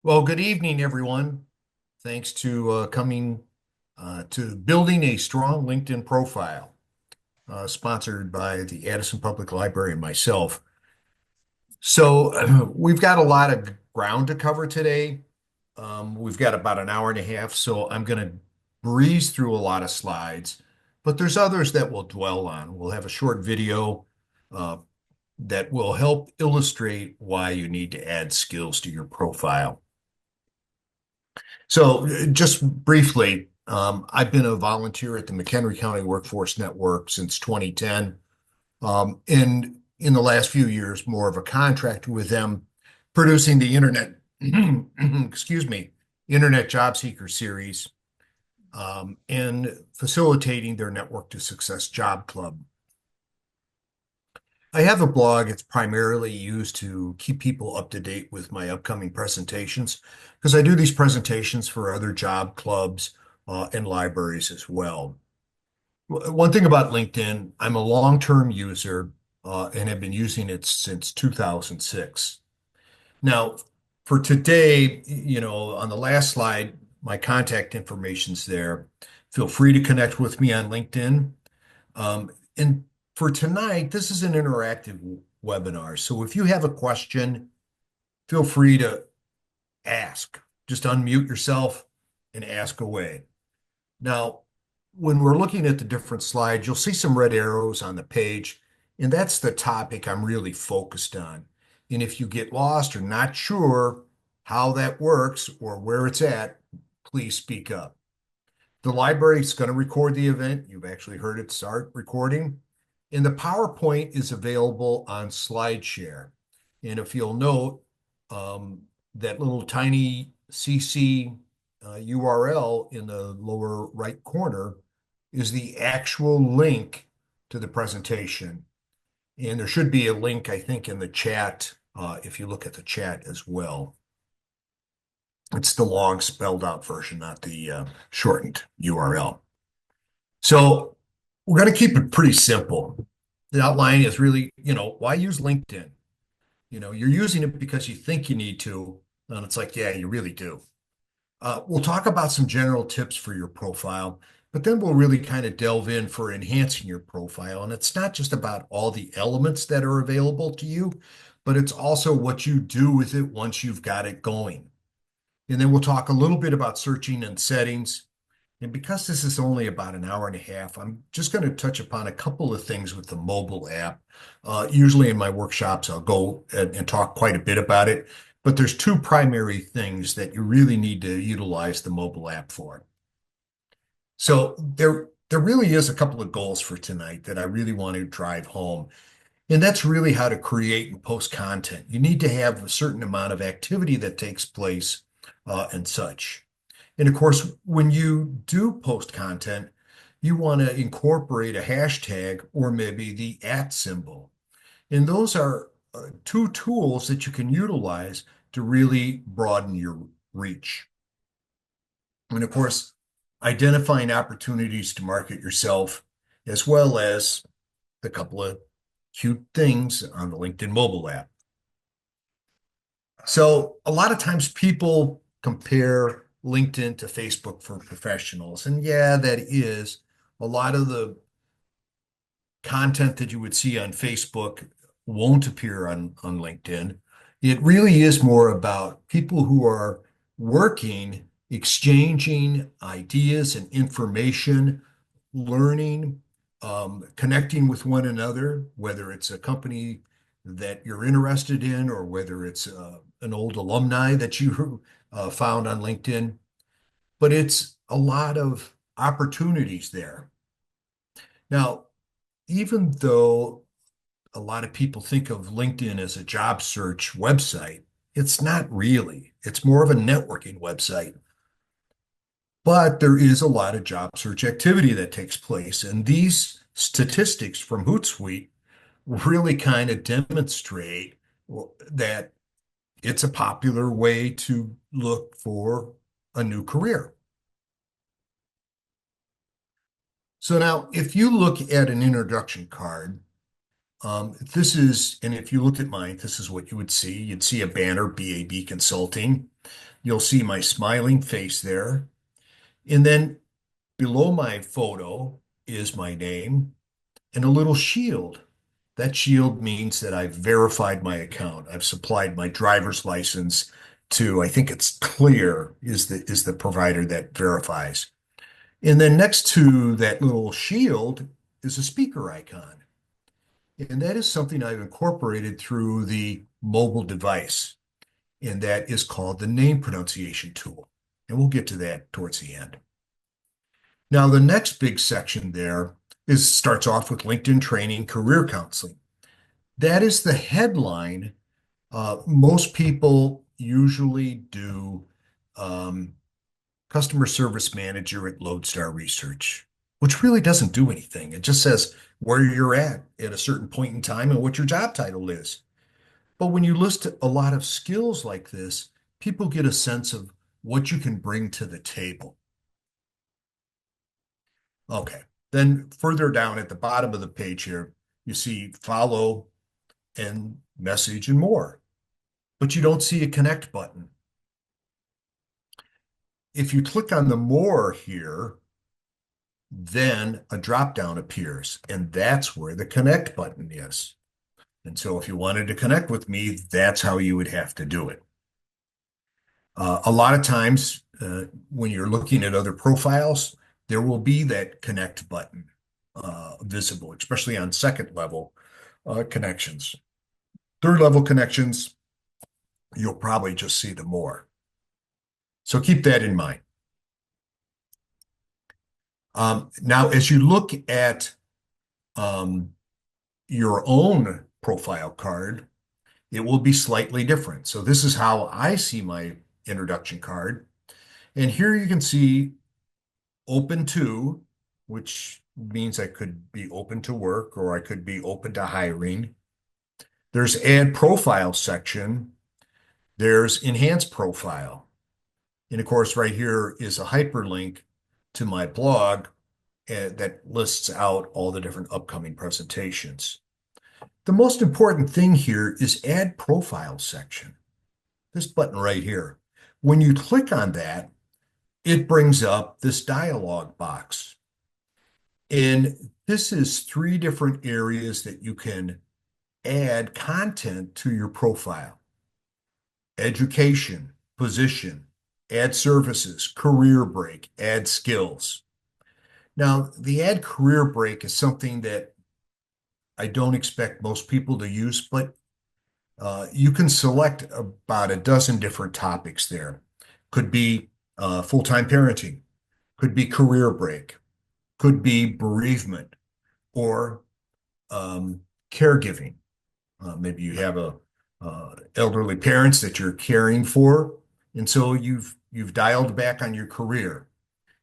Well, good evening, everyone. Thanks to coming to building a strong LinkedIn profile, sponsored by the Addison Public Library and myself. So we've got a lot of ground to cover today. We've got about an hour and a half, so I'm going to breeze through a lot of slides, but there's others that we'll dwell on. We'll have a short video uh, that will help illustrate why you need to add skills to your profile. So, just briefly, I've been a volunteer at the McHenry County Workforce Network since 2010, and in the last few years, more of a contractor with them, producing the internet, excuse me, Internet Job Seeker series, and facilitating their Network to Success Job Club. I have a blog. It's primarily used to keep people up to date with my upcoming presentations because I do these presentations for other job clubs and libraries as well. One thing about LinkedIn, I'm a long-term user and have been using it since 2006. Now, for today, on the last slide, my contact information's there. Feel free to connect with me on LinkedIn. And for tonight, this is an interactive webinar. So if you have a question, feel free to ask. Just unmute yourself and ask away. Now, when we're looking at the different slides, you'll see some red arrows on the page, and that's the topic I'm really focused on. And if you get lost or not sure how that works or where it's at, please speak up. The library is going to record the event. You've actually heard it start recording. And the PowerPoint is available on SlideShare. And if you'll note, that little tiny CC URL in the lower right corner is the actual link to the presentation. And there should be a link, I think, in the chat if you look at the chat as well. It's the long spelled out version, not the shortened URL. So we're going to keep it pretty simple. The outline is really, why use LinkedIn? You're using it because you think you need to, and it's like, yeah, you really do. We'll talk about some general tips for your profile, but then we'll really kind of delve in for enhancing your profile. And it's not just about all the elements that are available to you, but it's also what you do with it once you've got it going. And then we'll talk a little bit about searching and settings. And because this is only about an hour and a half, I'm just going to touch upon a couple of things with the mobile app. Usually in my workshops, I'll go and talk quite a bit about it, but there's two primary things that you really need to utilize the mobile app for. So there really is a couple of goals for tonight that I really want to drive home. And that's really how to create and post content. You need to have a certain amount of activity that takes place and such. And of course, when you do post content, you want to incorporate a hashtag or maybe the @ symbol. And those are two tools that you can utilize to really broaden your reach. And of course, identifying opportunities to market yourself, as well as the couple of cute things on the LinkedIn mobile app. So a lot of times people compare LinkedIn to Facebook for professionals. And yeah, that is a lot of the content that you would see on Facebook won't appear on LinkedIn. It really is more about people who are working, exchanging ideas and information, learning, connecting with one another, whether it's a company that you're interested in or whether it's an old alumni that you found on LinkedIn. But it's a lot of opportunities there. Now, even though a lot of people think of LinkedIn as a job search website, it's not really. It's more of a networking website. But there is a lot of job search activity that takes place. And these statistics from Hootsuite really kind of demonstrate that it's a popular way to look for a new career. So now, if you look at an introduction card, this is, and if you looked at mine, this is what you would see. You'd see a banner, BAB Consulting. You'll see my smiling face there. And then below my photo is my name and a little shield. That shield means that I've verified my account. I've supplied my driver's license to, I think it's Clear is the provider that verifies. And then next to that little shield is a speaker icon. And that is something I've incorporated through the mobile device. And that is called the name pronunciation tool. And we'll get to that towards the end. Now, the next big section there is starts off with LinkedIn training, career counseling. That is the headline. Most people usually do um, customer service manager at Lodestar Research, which really doesn't do anything. It just says where you're at a certain point in time and what your job title is. But when you list a lot of skills like this, people get a sense of what you can bring to the table. Okay. Then further down at the bottom of the page here, you see follow and message and more, but you don't see a connect button. If you click on the more here, then a drop down appears, and that's where the connect button is. And so if you wanted to connect with me, that's how you would have to do it. A lot of times when you're looking at other profiles, there will be that connect button visible, especially on second level connections. Third level connections, you'll probably just see the more. So keep that in mind. Now, as you look at um, your own profile card, it will be slightly different. So this is how I see my introduction card. And here you can see open to, which means I could be open to work or I could be open to hiring. There's add profile section. There's enhance profile. And of course, right here is a hyperlink to my blog that lists out all the different upcoming presentations. The most important thing here is add profile section. This button right here. When you click on that, it brings up this dialog box. And this is three different areas that you can add content to your profile. Education, position, add services, career break, add skills. Now, the add career break is something that I don't expect most people to use, but you can select about a dozen different topics there. Could be full-time parenting, could be career break, could be bereavement or caregiving. Maybe you have a elderly parents that you're caring for, and so you've dialed back on your career.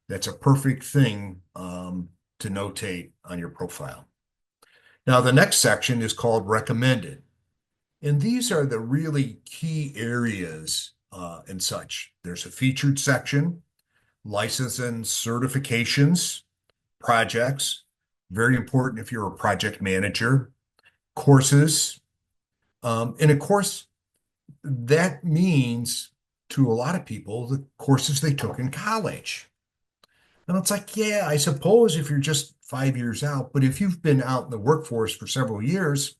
That's a perfect thing to notate on your profile. Now, the next section is called recommended. And these are the really key areas and such. There's a featured section, license and certifications, projects, very important if you're a project manager, courses. And of course, that means to a lot of people the courses they took in college. And it's like, yeah, I suppose if you're just 5 years out, but if you've been out in the workforce for several years,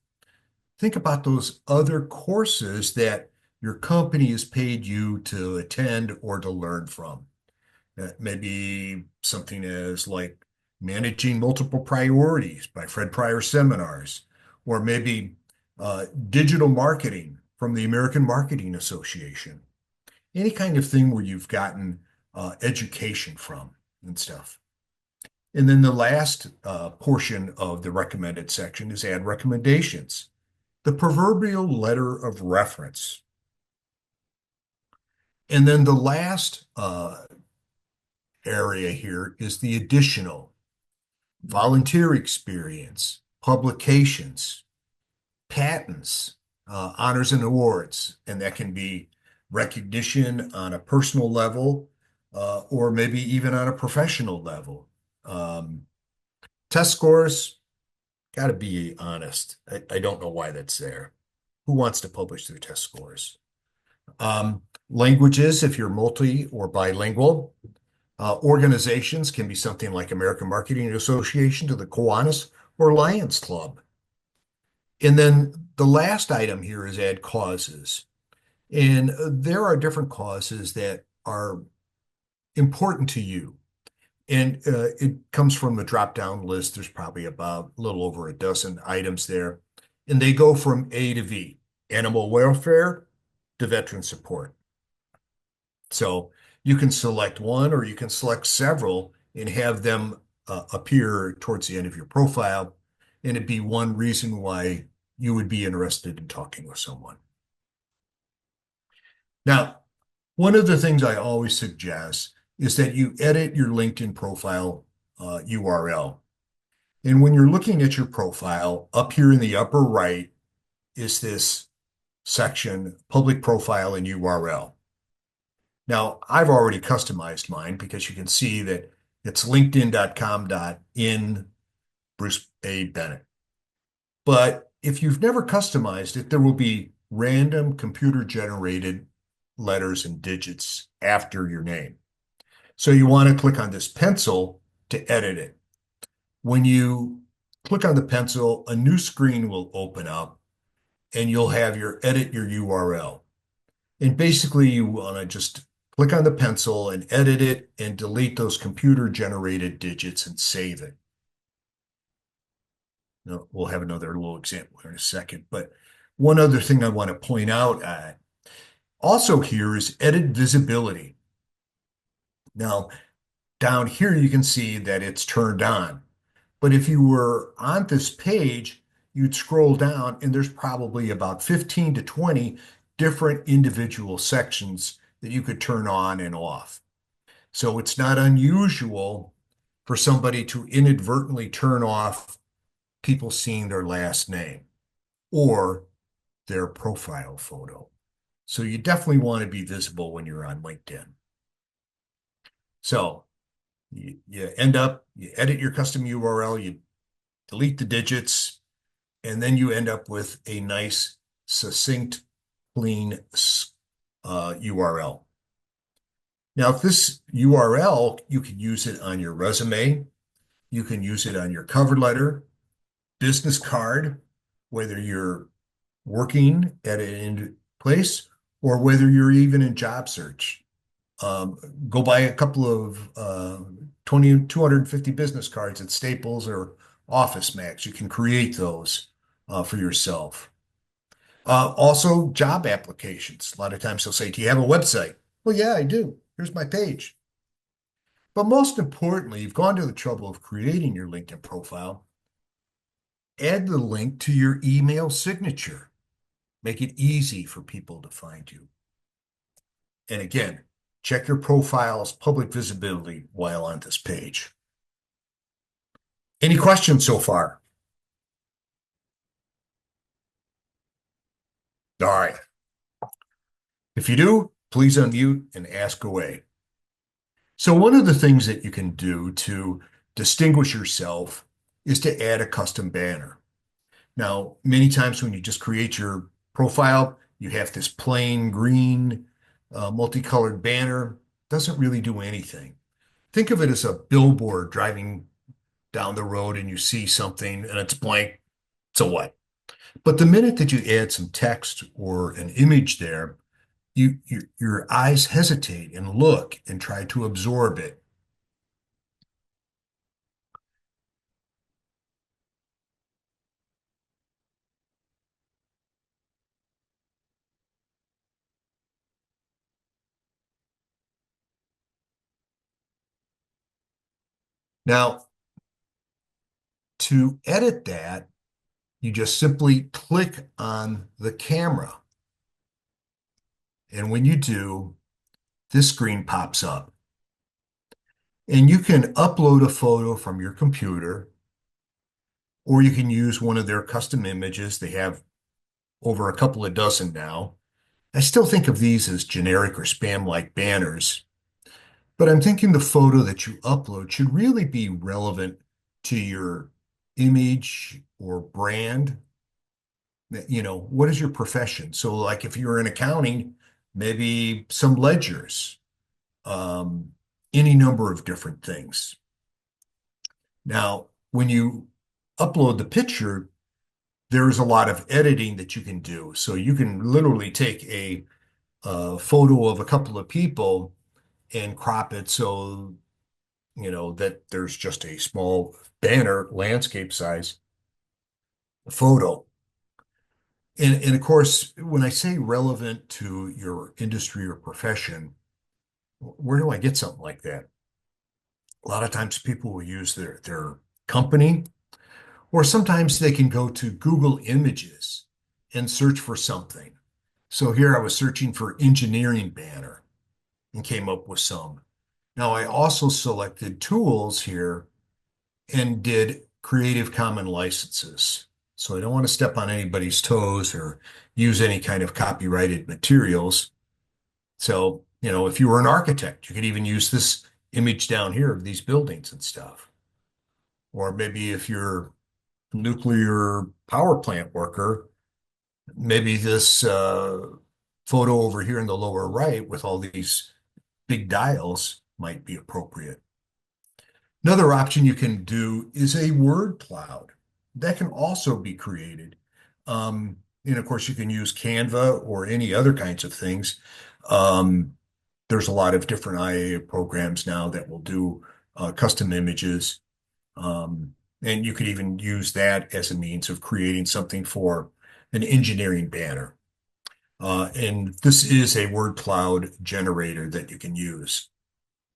think about those other courses that your company has paid you to attend or to learn from. Maybe something as like Managing Multiple Priorities by Fred Pryor Seminars, or maybe digital marketing from the American Marketing Association. Any kind of thing where you've gotten education from and stuff. And then the last portion of the recommended section is add recommendations, the proverbial letter of reference. And then the last area here is the additional volunteer experience, publications, patents, honors and awards, and that can be recognition on a personal level or maybe even on a professional level. Test scores, got to be honest. I don't know why that's there. Who wants to publish their test scores? Languages, if you're multi or bilingual. Organizations can be something like American Marketing Association to the Kiwanis or Lions Club. And then the last item here is add causes. And there are different causes that are important to you. And it comes from the drop-down list. There's probably about a little over a dozen items there. And they go from A to V, animal welfare to veteran support. So you can select one or you can select several and have them appear towards the end of your profile. And it'd be one reason why you would be interested in talking with someone. Now, one of the things I always suggest is that you edit your LinkedIn profile URL. And when you're looking at your profile, up here in the upper right is this section, public profile and URL. Now, I've already customized mine because you can see that it's linkedin.com.in Bruce A. Bennett. But if you've never customized it, there will be random computer generated letters and digits after your name. So you want to click on this pencil to edit it. When you click on the pencil, a new screen will open up and you'll have your edit your URL. And basically you want to just click on the pencil and edit it and delete those computer generated digits and save it. Now, we'll have another little example here in a second, but one other thing I want to point out also here is edit visibility. Now, down here you can see that it's turned on. But if you were on this page, you'd scroll down and there's probably about 15 to 20 different individual sections that you could turn on and off. So it's not unusual for somebody to inadvertently turn off people seeing their last name or their profile photo. So you definitely want to be visible when you're on LinkedIn. So you edit your custom URL, you delete the digits, and then you end up with a nice, succinct, clean URL. Now, if this URL, you can use it on your resume, you can use it on your cover letter, business card, whether you're working at an place or whether you're even in job search. Go buy a couple of 250 business cards at Staples or Office Max. You can create those for yourself. Also, job applications. A lot of times they'll say, do you have a website? Well, yeah, I do. Here's my page. But most importantly, you've gone to the trouble of creating your LinkedIn profile. Add the link to your email signature. Make it easy for people to find you. And again, check your profile's public visibility while on this page. Any questions so far? All right. If you do, please unmute and ask away. So one of the things that you can do to distinguish yourself is to add a custom banner. Now, many times when you just create your profile, you have this plain green multicolored banner. Doesn't really do anything. Think of it as a billboard driving down the road and you see something and it's blank. So what? But the minute that you add some text or an image there, your eyes hesitate and look and try to absorb it. Now, to edit that, you just simply click on the camera. And when you do, this screen pops up. And you can upload a photo from your computer, or you can use one of their custom images. They have over a couple of dozen now. I still think of these as generic or spam-like banners, but I'm thinking the photo that you upload should really be relevant to your image or brand. You know, what is your profession? So like if you're in accounting, maybe some ledgers, um, any number of different things. Now, when you upload the picture, there's a lot of editing that you can do. So you can literally take a photo of a couple of people and crop it so, that there's just a small banner, landscape size photo. And of course, when I say relevant to your industry or profession, where do I get something like that? A lot of times people will use their company, or sometimes they can go to Google Images and search for something. So here I was searching for engineering banner and came up with some. Now I also selected tools here and did Creative Commons licenses. So I don't want to step on anybody's toes or use any kind of copyrighted materials. So, if you were an architect, you could even use this image down here of these buildings and stuff. Or maybe if you're a nuclear power plant worker, maybe this photo over here in the lower right with all these big dials might be appropriate. Another option you can do is a word cloud. That can also be created. And of course, you can use Canva or any other kinds of things. Um, there's a lot of different IA programs now that will do custom images. And you could even use that as a means of creating something for an engineering banner. And this is a word cloud generator that you can use,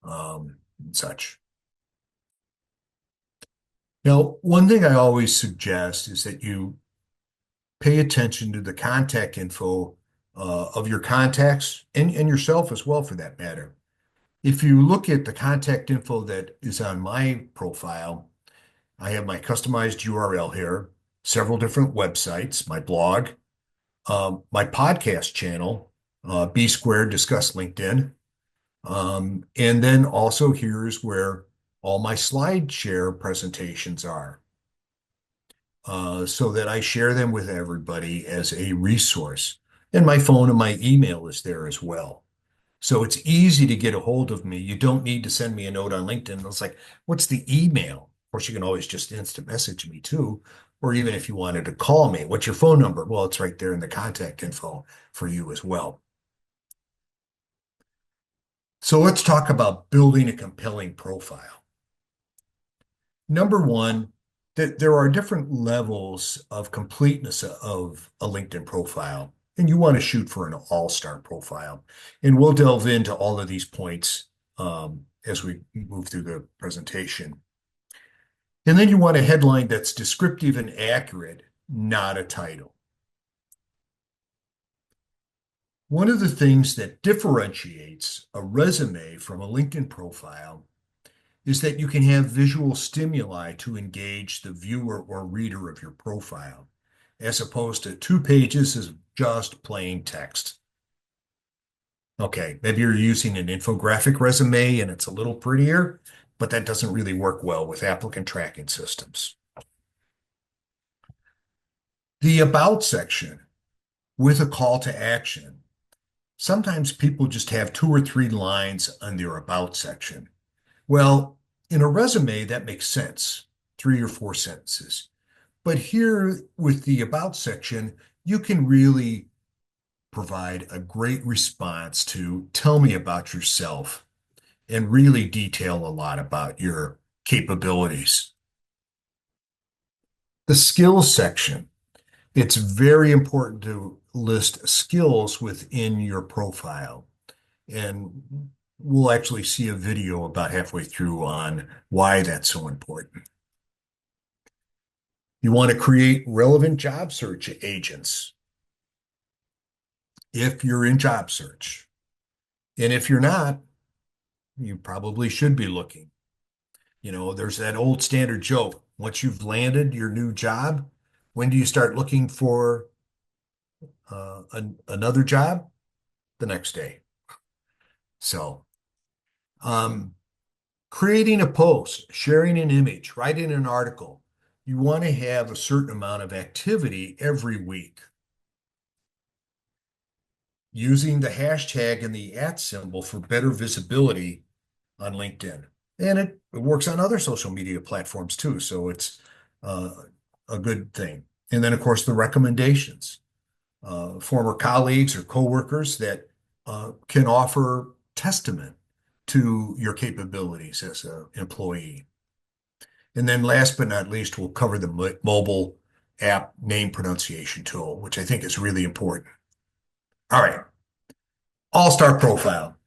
and such. Now, one thing I always suggest is that you pay attention to the contact info of your contacts and yourself as well, for that matter. If you look at the contact info that is on my profile, I have my customized URL here, several different websites, my blog, my podcast channel, B Squared Discuss LinkedIn. And then also here's where all my SlideShare presentations are, so that I share them with everybody as a resource. And my phone and my email is there as well. So it's easy to get a hold of me. You don't need to send me a note on LinkedIn. It's like, what's the email? Of course, you can always just instant message me too. Or even if you wanted to call me, what's your phone number? Well, it's right there in the contact info for you as well. So let's talk about building a compelling profile. Number one, that there are different levels of completeness of a LinkedIn profile, and you want to shoot for an all-star profile. And we'll delve into all of these points as we move through the presentation. And then you want a headline that's descriptive and accurate, not a title. One of the things that differentiates a resume from a LinkedIn profile is that you can have visual stimuli to engage the viewer or reader of your profile, as opposed to 2 pages of just plain text. Okay, maybe you're using an infographic resume and it's a little prettier, but that doesn't really work well with applicant tracking systems. The About section with a call to action. Sometimes people just have 2 or 3 lines on their About section. Well, in a resume, that makes sense, 3 or 4 sentences. But here with the About section, you can really provide a great response to tell me about yourself and really detail a lot about your capabilities. The skills section, it's very important to list skills within your profile. And we'll actually see a video about halfway through on why that's so important. You want to create relevant job search agents if you're in job search. And if you're not, you probably should be looking. There's that old standard joke. Once you've landed your new job, when do you start looking for another job? The next day. So, creating a post, sharing an image, writing an article, you want to have a certain amount of activity every week. using the hashtag and the @ symbol for better visibility on LinkedIn. And it works on other social media platforms too. So it's uh, a good thing. And then, of course, the recommendations, former colleagues or coworkers that can offer testament to your capabilities as an employee. And then last but not least, we'll cover the mobile app name pronunciation tool, which I think is really important. All right, all-star profile.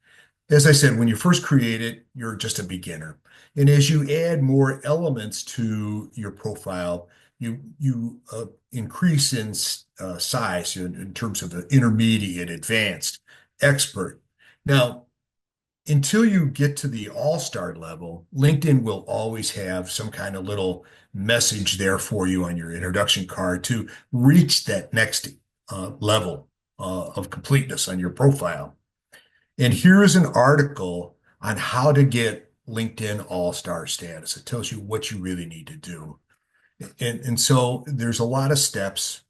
As I said, when you first create it, you're just a beginner. And as you add more elements to your profile, you increase in size in terms of the intermediate, advanced, expert. Now, until you get to the all-star level, LinkedIn will always have some kind of little message there for you on your introduction card to reach that next level of completeness on your profile. And here is an article on how to get LinkedIn All-Star status. It tells you what you really need to do. And so there's a lot of steps.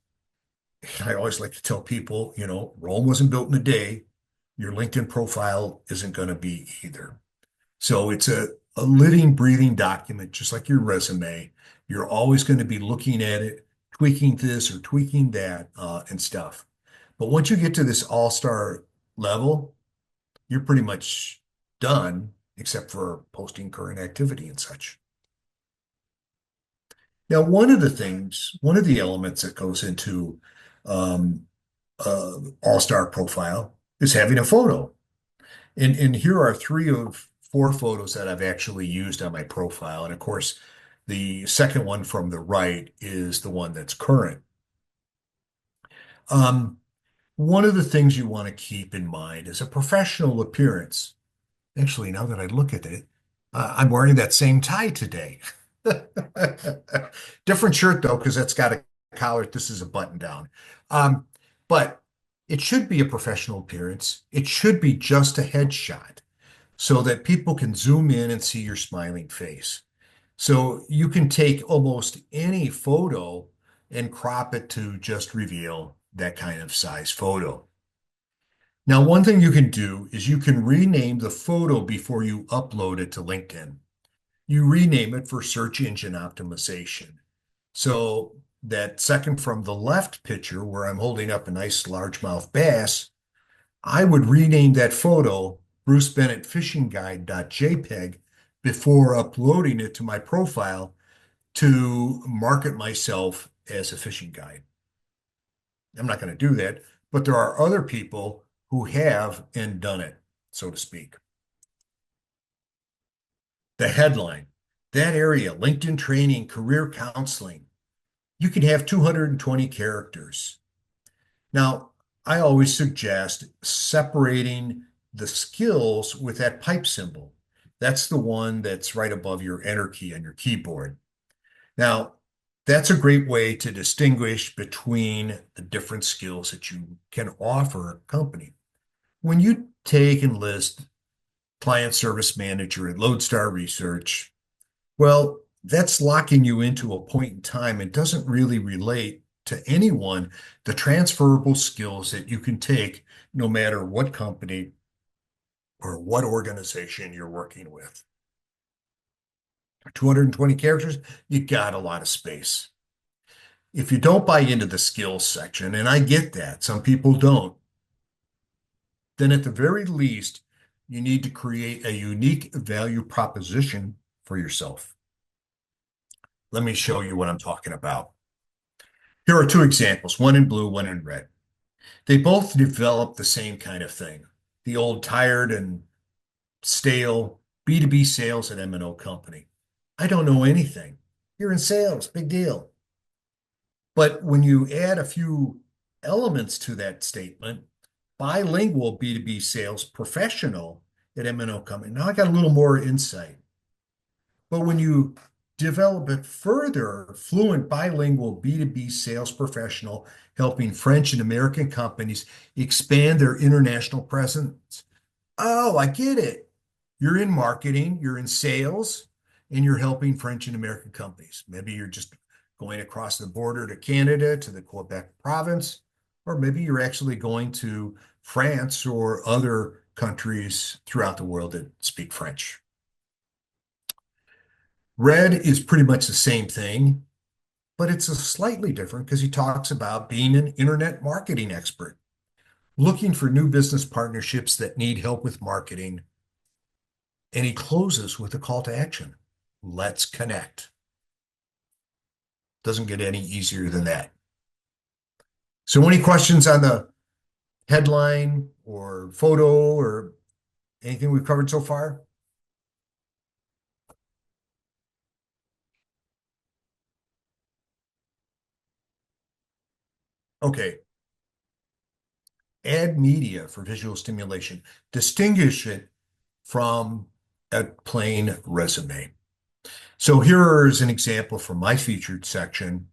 I always like to tell people, Rome wasn't built in a day. Your LinkedIn profile isn't going to be either. So it's a living, breathing document, just like your resume. You're always going to be looking at it, tweaking this or tweaking that, and stuff. But once you get to this all-star level, you're pretty much done, except for posting current activity and such. Now, one of the elements that goes into um, all-star profile is having a photo. And here are three of four photos that I've actually used on my profile. And of course, the second one from the right is the one that's current. Um, One of the things you want to keep in mind is a professional appearance. Actually, now that I look at it, I'm wearing that same tie today. Different shirt though, because that's got a collar. This is a button down. Um, but it should be a professional appearance. It should be just a headshot so that people can zoom in and see your smiling face. So you can take almost any photo and crop it to just reveal that kind of size photo. Now, one thing you can do is you can rename the photo before you upload it to LinkedIn. You rename it for search engine optimization. So that second from the left picture where I'm holding up a nice largemouth bass, I would rename that photo Bruce Bennett Fishing Guide.jpg before uploading it to my profile to market myself as a fishing guide. I'm not going to do that, but there are other people who have and done it, so to speak. The headline, that area, LinkedIn training, career counseling, you can have 220 characters. Now, I always suggest separating the skills with that pipe symbol. That's the one that's right above your enter key on your keyboard. Now, that's a great way to distinguish between the different skills that you can offer a company. When you take and list client service manager and Lodestar Research, well, that's locking you into a point in time and doesn't really relate to anyone the transferable skills that you can take no matter what company or what organization you're working with. 220 characters, you got a lot of space. If you don't buy into the skills section, and I get that, some people don't, then at the very least, you need to create a unique value proposition for yourself. Let me show you what I'm talking about. Here are two examples, one in blue, one in red. They both develop the same kind of thing, the old tired and stale B2B sales at M&O company. I don't know anything. You're in sales, big deal. But when you add a few elements to that statement, bilingual B2B sales professional at M&O company, now I got a little more insight. But when you develop it further, fluent bilingual B2B sales professional helping French and American companies expand their international presence. Oh, I get it. You're in marketing, you're in sales, and you're helping French and American companies. Maybe you're just going across the border to Canada, to the Quebec province, or maybe you're actually going to France or other countries throughout the world that speak French. Red is pretty much the same thing, but it's a slightly different because he talks about being an internet marketing expert, looking for new business partnerships that need help with marketing. And he closes with a call to action. Let's connect. Doesn't get any easier than that. So, any questions on the headline or photo or anything we've covered so far? Okay. Add media for visual stimulation. Distinguish it from a plain resume. So here is an example from my featured section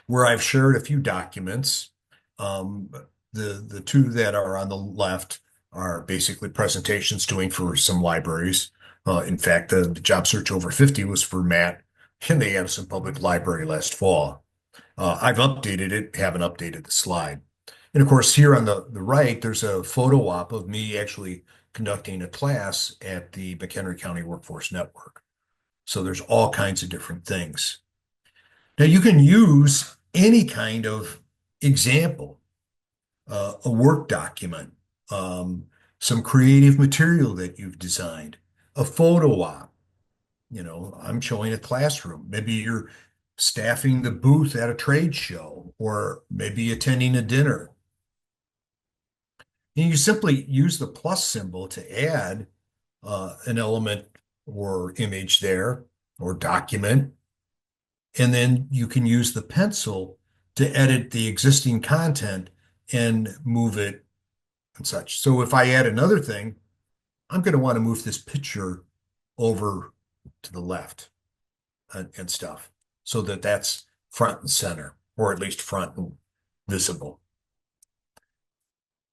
where I've shared a few documents. Um, the two that are on the left are basically presentations doing for some libraries. In fact, the job search over 50 was for Matt in the Addison Public Library last fall. I've updated it, haven't updated the slide. And of course, here on the right, there's a photo op of me actually conducting a class at the McHenry County Workforce Network. So there's all kinds of different things. Now you can use any kind of example, a work document, um, some creative material that you've designed, a photo op. I'm showing a classroom. Maybe you're staffing the booth at a trade show, or maybe attending a dinner. And you simply use the plus symbol to add an element or image there or document. And then you can use the pencil to edit the existing content and move it and such. So if I add another thing, I'm going to want to move this picture over to the left and stuff so that that's front and center, or at least front and visible.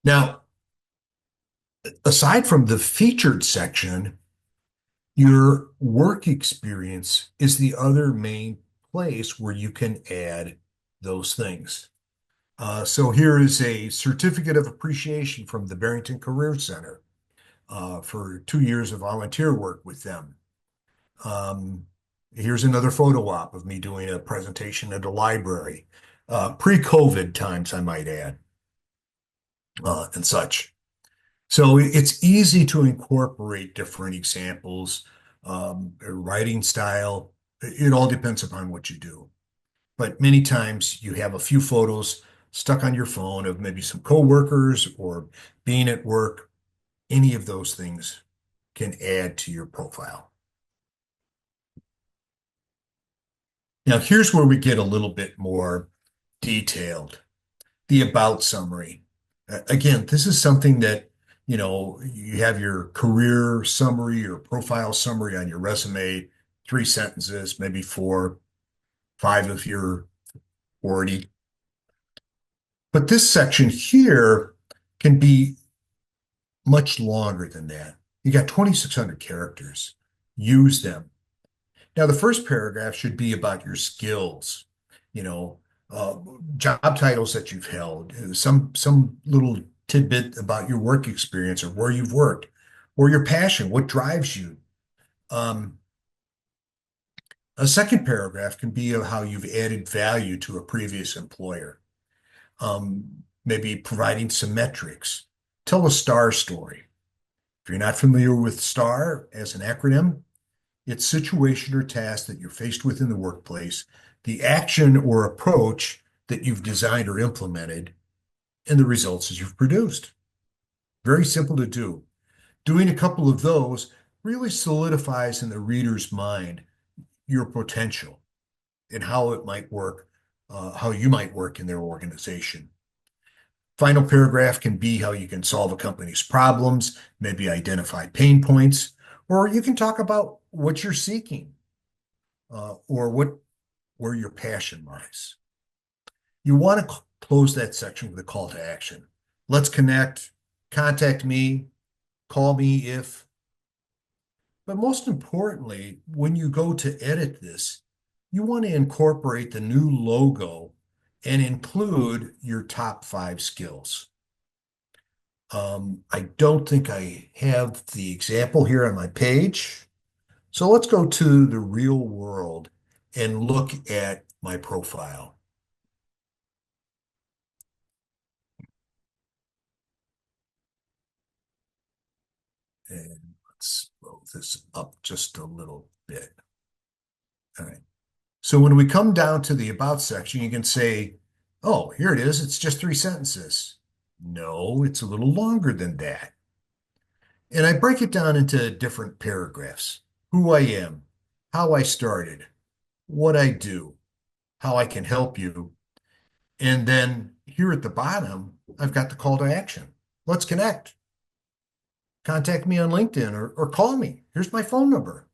Now, aside from the featured section, your work experience is the other main place where you can add those things. So here is a certificate of appreciation from the Barrington Career Center for 2 years of volunteer work with them. Um, Here's another photo op of me doing a presentation at a library, pre-COVID times, I might add, and such. So it's easy to incorporate different examples, writing style. It all depends upon what you do. But many times you have a few photos stuck on your phone of maybe some coworkers or being at work. Any of those things can add to your profile. Now, here's where we get a little bit more detailed. The about summary. Again, this is something that, you have your career summary or profile summary on your resume, 3 sentences, maybe four, five if you're 40. But this section here can be much longer than that. You got 2,600 characters. Use them. Now, the first paragraph should be about your skills, you know, uh, job titles that you've held, some little tidbit about your work experience or where you've worked, or your passion, what drives you. Um, a second paragraph can be of how you've added value to a previous employer, maybe providing some metrics. Tell a STAR story. If you're not familiar with STAR as an acronym, it's situation or task that you're faced with in the workplace, the action or approach that you've designed or implemented, and the results that you've produced. Very simple to do. Doing a couple of those really solidifies in the reader's mind your potential and how it might work, how you might work in their organization. Final paragraph can be how you can solve a company's problems, maybe identify pain points, or you can talk about what you're seeking, or where your passion lies. You want to close that section with a call to action. Let's connect, contact me, call me if. But most importantly, when you go to edit this, you want to incorporate the new logo and include your top 5 skills. I don't think I have the example here on my page. So let's go to the real world and look at my profile. And let's blow this up just a little bit. All right. So when we come down to the about section, you can say, oh, here it is. It's just 3 sentences. No, it's a little longer than that. And I break it down into different paragraphs: who I am, how I started, what I do, how I can help you. And then here at the bottom, I've got the call to action. Let's connect. Contact me on LinkedIn or call me. Here's my phone number.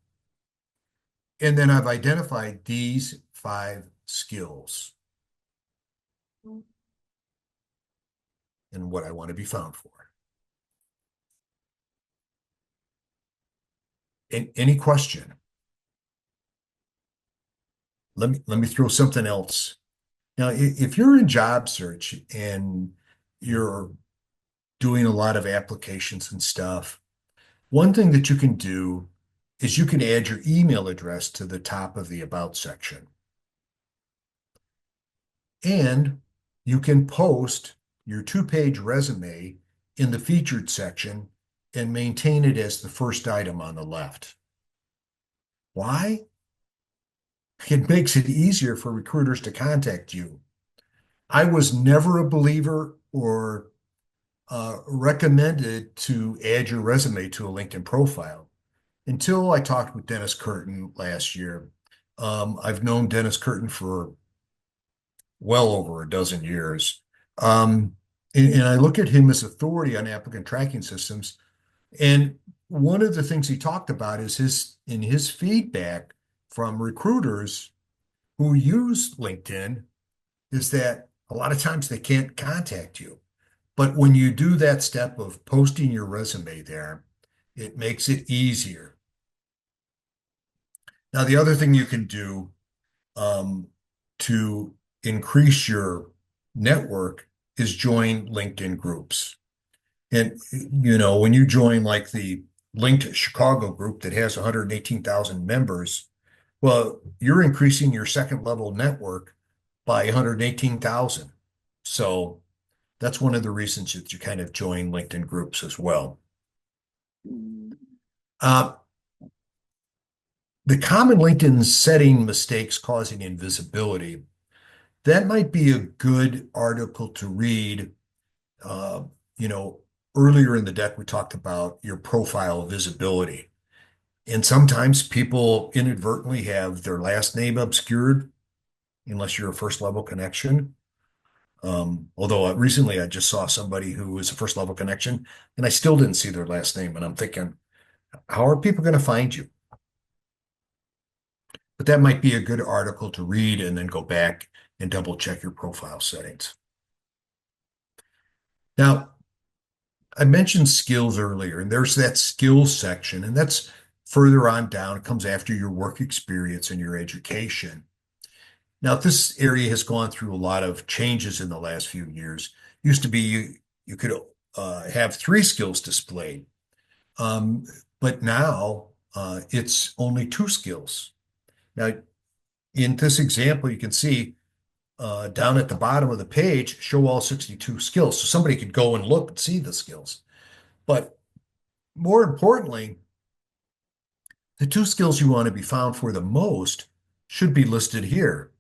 And then I've identified these 5 skills and what I want to be found for. Any question? Let me throw something else. Now, if you're in job search and you're doing a lot of applications and stuff, one thing that you can do is you can add your email address to the top of the About section. And you can post your 2-page resume in the featured section and maintain it as the first item on the left. Why? It makes it easier for recruiters to contact you. I was never a believer or recommended to add your resume to a LinkedIn profile until I talked with Dennis Curtin last year. I've known Dennis Curtin for well over a dozen years. And I look at him as authority on applicant tracking systems. And one of the things he talked about is in his feedback from recruiters who use LinkedIn is that a lot of times they can't contact you. But when you do that step of posting your resume there, it makes it easier. Now, the other thing you can do to increase your network is join LinkedIn groups. And, when you join like the Linked Chicago group that has 118,000 members, well, you're increasing your second level network by 118,000. So that's one of the reasons that you kind of join LinkedIn groups as well. Uh, the common LinkedIn setting mistakes causing invisibility, that might be a good article to read. Uh, you know, Earlier in the deck, we talked about your profile visibility. And sometimes people inadvertently have their last name obscured unless you're a first level connection. Although recently I just saw somebody who was a first level connection and I still didn't see their last name. And I'm thinking, how are people going to find you? But that might be a good article to read and then go back and double check your profile settings. Now, I mentioned skills earlier, and there's that skills section, and that's further on down. It comes after your work experience and your education. Now, this area has gone through a lot of changes in the last few years. Used to be you could have 3 skills displayed, um, but now it's only 2 skills. Now, in this example, you can see down at the bottom of the page, show all 62 skills. So somebody could go and look and see the skills. But more importantly, the 2 skills you want to be found for the most should be listed here.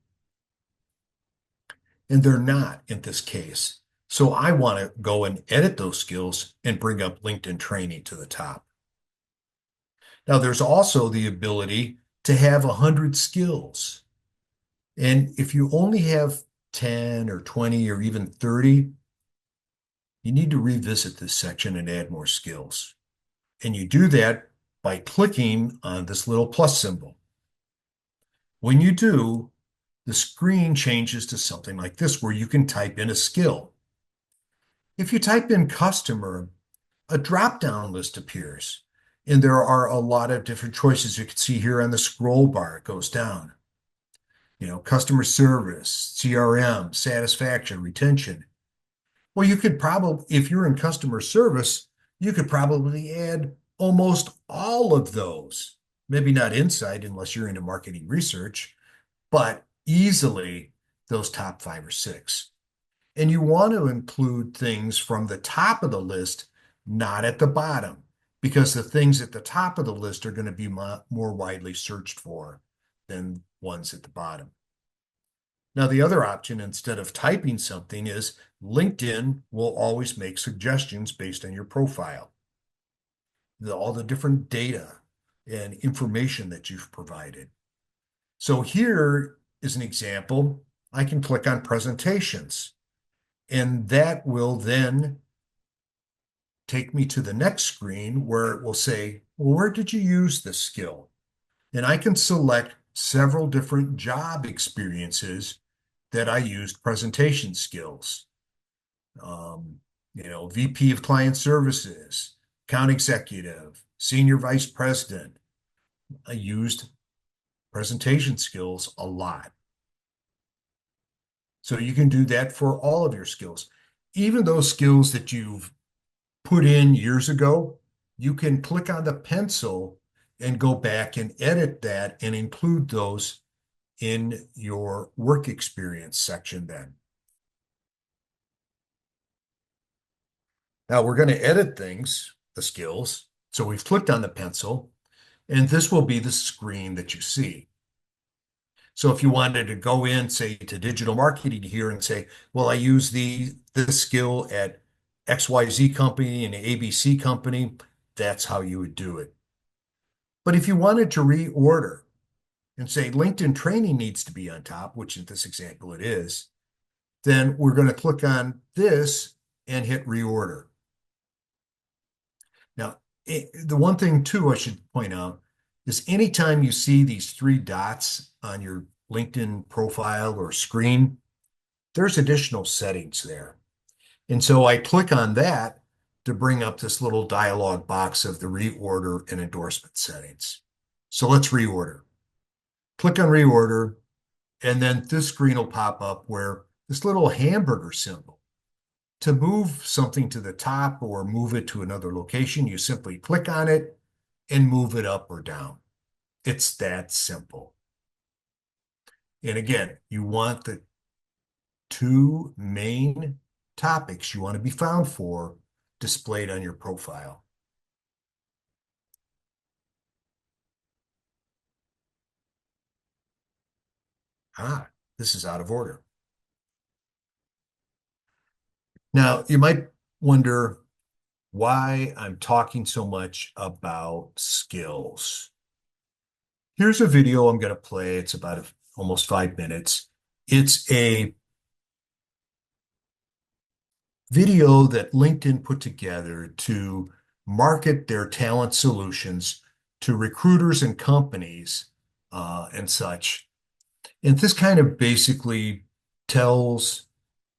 And they're not in this case. So I want to go and edit those skills and bring up LinkedIn training to the top. Now, there's also the ability to have 100 skills. And if you only have 10 or 20 or even 30, you need to revisit this section and add more skills. And you do that by clicking on this little plus symbol. When you do, the screen changes to something like this where you can type in a skill. If you type in customer, a drop-down list appears, and there are a lot of different choices. You can see here on the scroll bar, it goes down. Customer service, CRM, satisfaction, retention. Well, you could probably, if you're in customer service, you could probably add almost all of those. Maybe not insight unless you're into marketing research, but easily those top five or six. And you want to include things from the top of the list, not at the bottom, because the things at the top of the list are going to be more widely searched for than ones at the bottom. Now, the other option, instead of typing something, is LinkedIn will always make suggestions based on your profile, all the different data and information that you've provided. So here is an example. I can click on presentations, and that will then take me to the next screen where it will say, well, where did you use this skill? And I can select several different job experiences that I used presentation skills. Um, VP of Client Services, account executive, senior vice president. I used presentation skills a lot. So you can do that for all of your skills. Even those skills that you've put in years ago, you can click on the pencil and go back and edit that and include those in your work experience section then. Now we're going to edit things, the skills. So we've clicked on the pencil, and this will be the screen that you see. So if you wanted to go in, say, to digital marketing here and say, well, I use this skill at XYZ company and ABC company, that's how you would do it. But if you wanted to reorder and say LinkedIn training needs to be on top, which in this example it is, then we're going to click on this and hit reorder. Now, the one thing too I should point out is anytime you see these three dots on your LinkedIn profile or screen, there's additional settings there. And so I click on that to bring up this little dialog box of the reorder and endorsement settings. So let's reorder. Click on reorder, and then this screen will pop up where this little hamburger symbol. To move something to the top or move it to another location, you simply click on it and move it up or down. It's that simple. And again, you want the two main topics you want to be found for displayed on your profile. This is out of order. Now, you might wonder why I'm talking so much about skills. Here's a video I'm going to play. It's about almost 5 minutes. It's a video that LinkedIn put together to market their talent solutions to recruiters and companies and such. And this kind of basically tells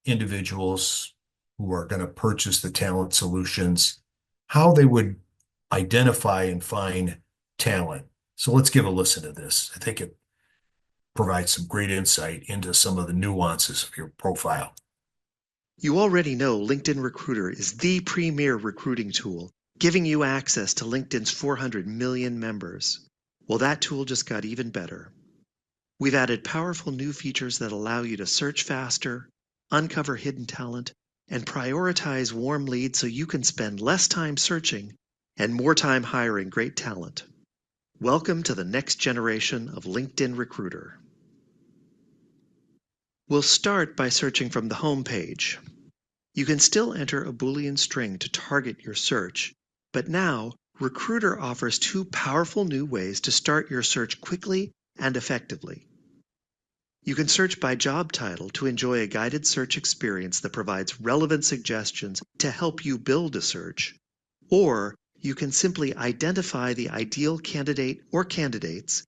individuals who are going to purchase the talent solutions how they would identify and find talent. So let's give a listen to this. I think it provides some great insight into some of the nuances of your profile. You already know LinkedIn Recruiter is the premier recruiting tool, giving you access to LinkedIn's 400 million members. Well, that tool just got even better. We've added powerful new features that allow you to search faster, uncover hidden talent, and prioritize warm leads so you can spend less time searching and more time hiring great talent. Welcome to the next generation of LinkedIn Recruiter. We'll start by searching from the home page. You can still enter a Boolean string to target your search, but now Recruiter offers two powerful new ways to start your search quickly and effectively. You can search by job title to enjoy a guided search experience that provides relevant suggestions to help you build a search, or you can simply identify the ideal candidate or candidates,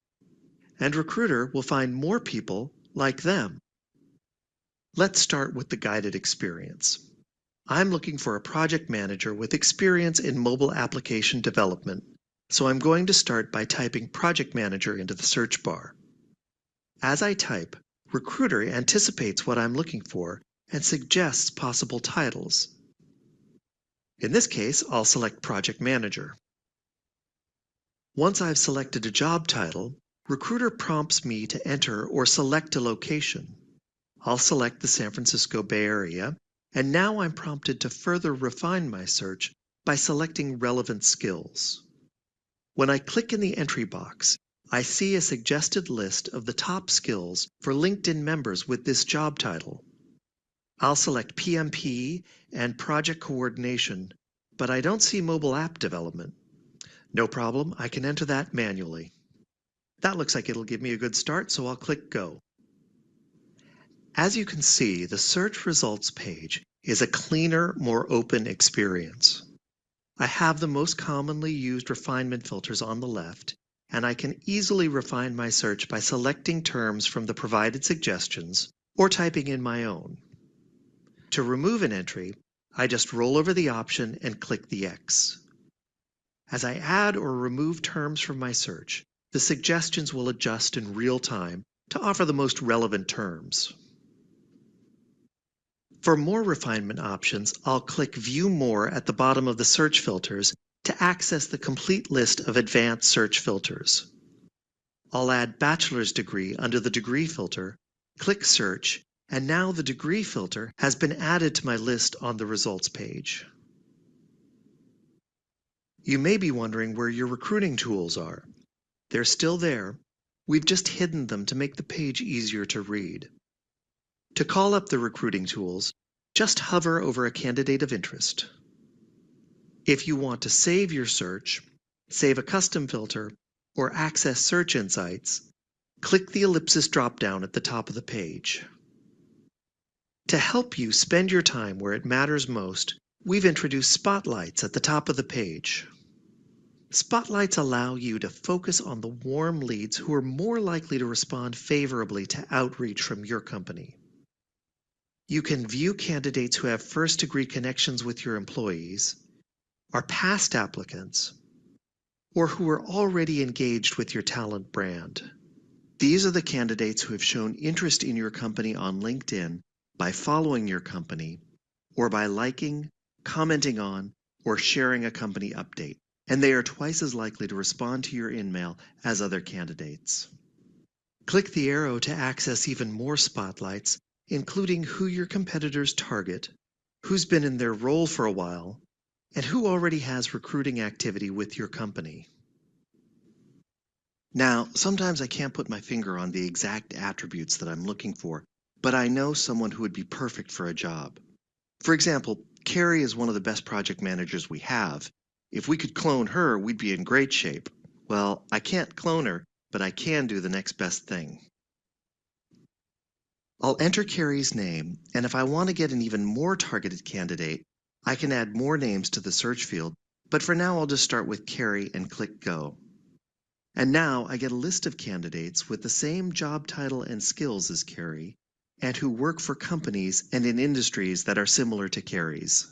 and Recruiter will find more people like them. Let's start with the guided experience. I'm looking for a project manager with experience in mobile application development, so I'm going to start by typing project manager into the search bar. As I type, Recruiter anticipates what I'm looking for and suggests possible titles. In this case, I'll select Project Manager. Once I've selected a job title, Recruiter prompts me to enter or select a location. I'll select the San Francisco Bay Area, and now I'm prompted to further refine my search by selecting relevant skills. When I click in the entry box, I see a suggested list of the top skills for LinkedIn members with this job title. I'll select PMP and Project Coordination, but I don't see mobile app development. No problem, I can enter that manually. That looks like it'll give me a good start, so I'll click Go. As you can see, the search results page is a cleaner, more open experience. I have the most commonly used refinement filters on the left, and I can easily refine my search by selecting terms from the provided suggestions or typing in my own. To remove an entry, I just roll over the option and click the X. As I add or remove terms from my search, the suggestions will adjust in real time to offer the most relevant terms. For more refinement options, I'll click View More at the bottom of the search filters to access the complete list of advanced search filters. I'll add bachelor's degree under the degree filter, click Search, and now the degree filter has been added to my list on the results page. You may be wondering where your recruiting tools are. They're still there. We've just hidden them to make the page easier to read. To call up the recruiting tools, just hover over a candidate of interest. If you want to save your search, save a custom filter, or access search insights, click the ellipsis drop-down at the top of the page. To help you spend your time where it matters most, we've introduced spotlights at the top of the page. Spotlights allow you to focus on the warm leads who are more likely to respond favorably to outreach from your company. You can view candidates who have first-degree connections with your employees, are past applicants, or who are already engaged with your talent brand. These are the candidates who have shown interest in your company on LinkedIn by following your company, or by liking, commenting on, or sharing a company update, and they are twice as likely to respond to your email as other candidates. Click the arrow to access even more spotlights, including who your competitors target, who's been in their role for a while, and who already has recruiting activity with your company. Now, sometimes I can't put my finger on the exact attributes that I'm looking for, but I know someone who would be perfect for a job. For example, Carrie is one of the best project managers we have. If we could clone her, we'd be in great shape. Well, I can't clone her, but I can do the next best thing. I'll enter Carrie's name, and if I want to get an even more targeted candidate, I can add more names to the search field, but for now I'll just start with Carrie and click Go. And now I get a list of candidates with the same job title and skills as Carrie, and who work for companies and in industries that are similar to Carrie's.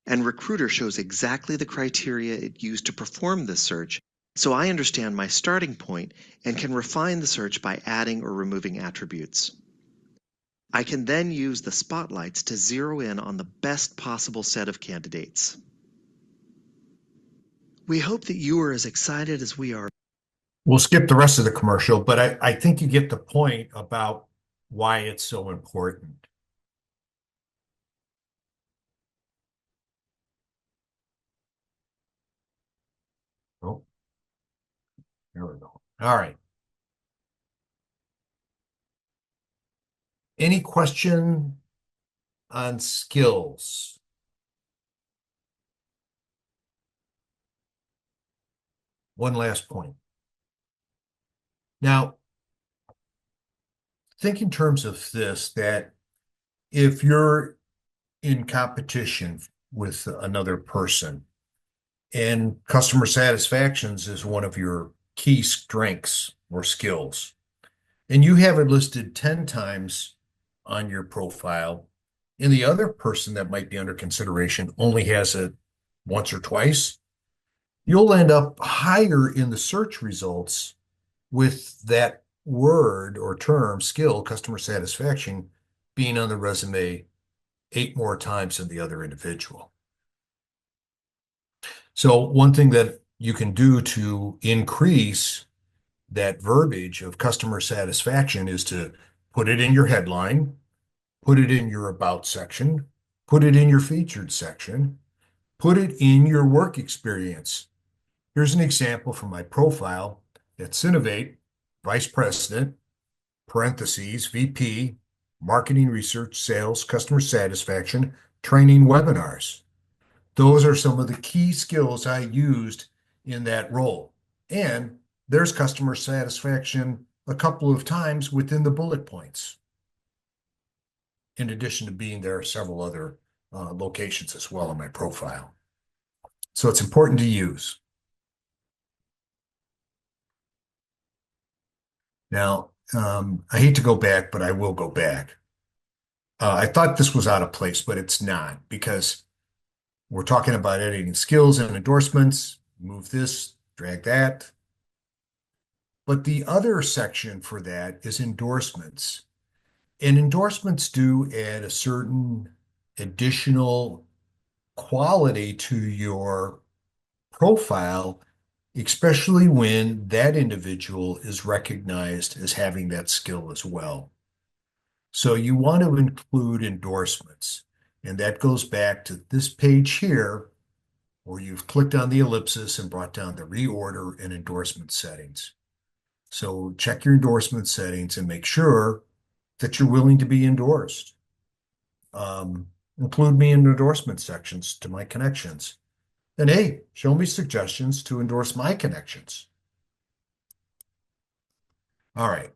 And Recruiter shows exactly the criteria it used to perform this search, so I understand my starting point and can refine the search by adding or removing attributes. I can then use the spotlights to zero in on the best possible set of candidates. We hope that you are as excited as we are. We'll skip the rest of the commercial, but I think you get the point about why it's so important. Oh, there we go. All right. Any question on skills? One last point. Now, think in terms of this, that if you're in competition with another person and customer satisfactions is one of your key strengths or skills, and you have it listed 10 times on your profile, and the other person that might be under consideration only has it once or twice, you'll end up higher in the search results with that word or term, skill, customer satisfaction, being on the resume 8 more times than the other individual. So one thing that you can do to increase that verbiage of customer satisfaction is to put it in your headline, put it in your about section, put it in your featured section, put it in your work experience. Here's an example from my profile at Synovate, Vice President, parentheses, VP, Marketing Research, Sales, Customer Satisfaction, Training Webinars. Those are some of the key skills I used in that role. And there's customer satisfaction a couple of times within the bullet points, in addition to being there are several other locations as well in my profile. So it's important to use. Now, I hate to go back, but I will go back. I thought this was out of place, but it's not because we're talking about editing skills and endorsements. Move this, drag that. But the other section for that is endorsements. And endorsements do add a certain additional quality to your profile, especially when that individual is recognized as having that skill as well. So you want to include endorsements. And that goes back to this page here, where you've clicked on the ellipsis and brought down the reorder and endorsement settings. So check your endorsement settings and make sure that you're willing to be endorsed. Include me in endorsement sections to my connections. And hey, show me suggestions to endorse my connections. All right.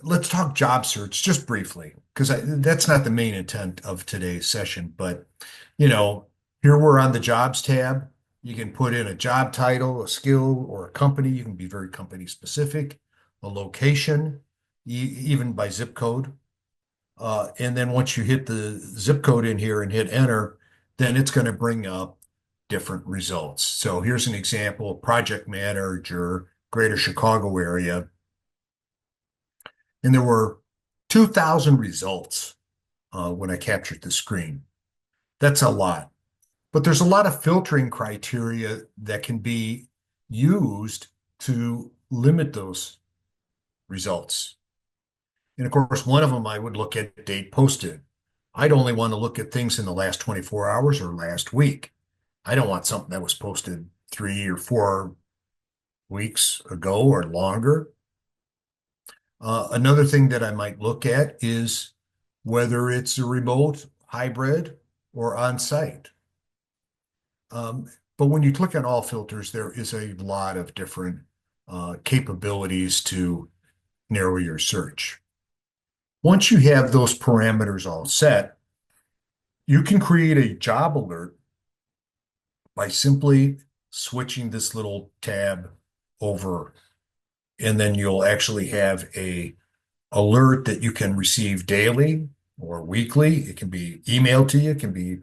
Let's talk job search just briefly, because that's not the main intent of today's session. But, you know, here we're on the jobs tab. You can put in a job title, a skill, or a company. You can be very company specific, a location, even by zip code. And then once you hit the zip code in here and hit enter, then it's going to bring up different results. So here's an example, project manager, Greater Chicago area. And there were 2,000 results when I captured the screen. That's a lot. But there's a lot of filtering criteria that can be used to limit those results. And of course, one of them I would look at date posted. I'd only want to look at things in the last 24 hours or last week. I don't want something that was posted 3 or 4 weeks ago or longer. Another thing that I might look at is whether it's a remote, hybrid, or on-site. But when you click on all filters, there is a lot of different capabilities to narrow your search. Once you have those parameters all set, you can create a job alert by simply switching this little tab over, and then you'll actually have a alert that you can receive daily or weekly. It can be emailed to you. It can be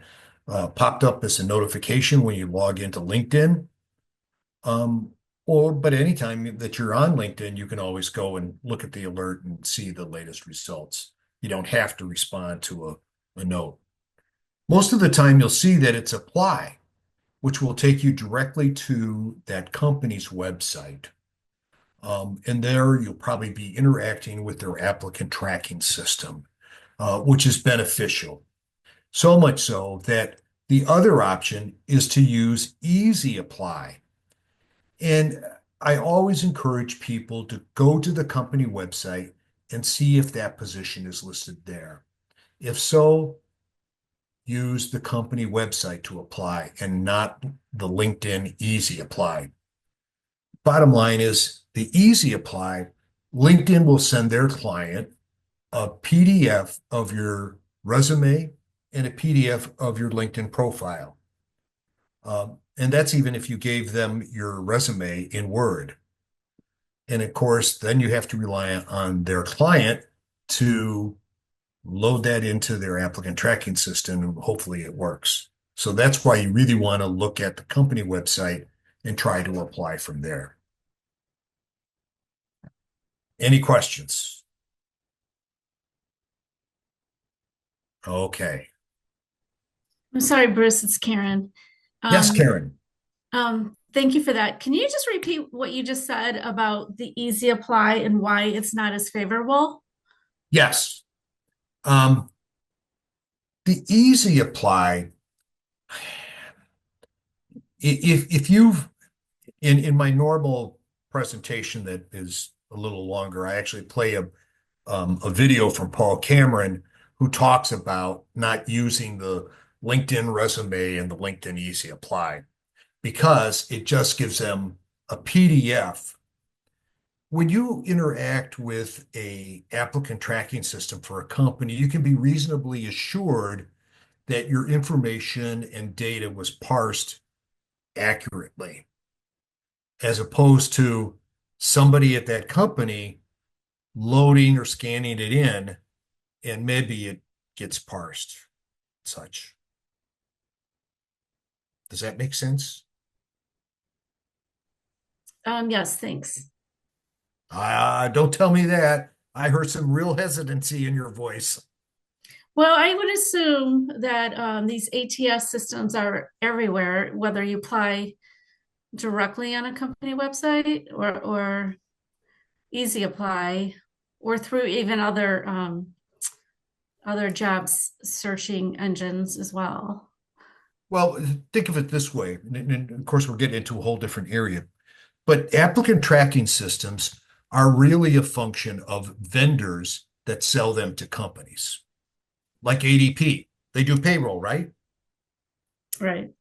popped up as a notification when you log into LinkedIn. But anytime that you're on LinkedIn, you can always go and look at the alert and see the latest results. You don't have to respond to a note. Most of the time, you'll see that it's apply, which will take you directly to that company's website. And there you'll probably be interacting with their applicant tracking system, which is beneficial. So much so that the other option is to use Easy Apply. And I always encourage people to go to the company website and see if that position is listed there. If so, use the company website to apply and not the LinkedIn Easy Apply. Bottom line is the Easy Apply, LinkedIn will send their client a PDF of your resume and a PDF of your LinkedIn profile. And that's even if you gave them your resume in Word. And of course, then you have to rely on their client to load that into their applicant tracking system, and hopefully it works. So that's why you really want to look at the company website and try to apply from there. Any questions? Okay. I'm sorry, Bruce, it's Karen. Yes, Um, Karen. thank you for that. Can you just repeat what you just said about the easy apply and why it's not as favorable? Yes. Um, the easy apply, if you've in my normal presentation that is a little longer, I actually play a video from Paul Cameron who talks about not using the LinkedIn resume and the LinkedIn Easy Apply because it just gives them a PDF. When you interact with a applicant tracking system for a company, you can be reasonably assured that your information and data was parsed accurately, as opposed to somebody at that company loading or scanning it in, and maybe it gets parsed, such. Does that make sense? Yes, thanks. Don't tell me that. I heard some real hesitancy in your voice. Well, I would assume that these ATS systems are everywhere, whether you apply directly on a company website or easy apply or through even other jobs searching engines as well. Well, think of it this way. And of course, we're getting into a whole different area, but applicant tracking systems are really a function of vendors that sell them to companies, like ADP. They do payroll, right? Right.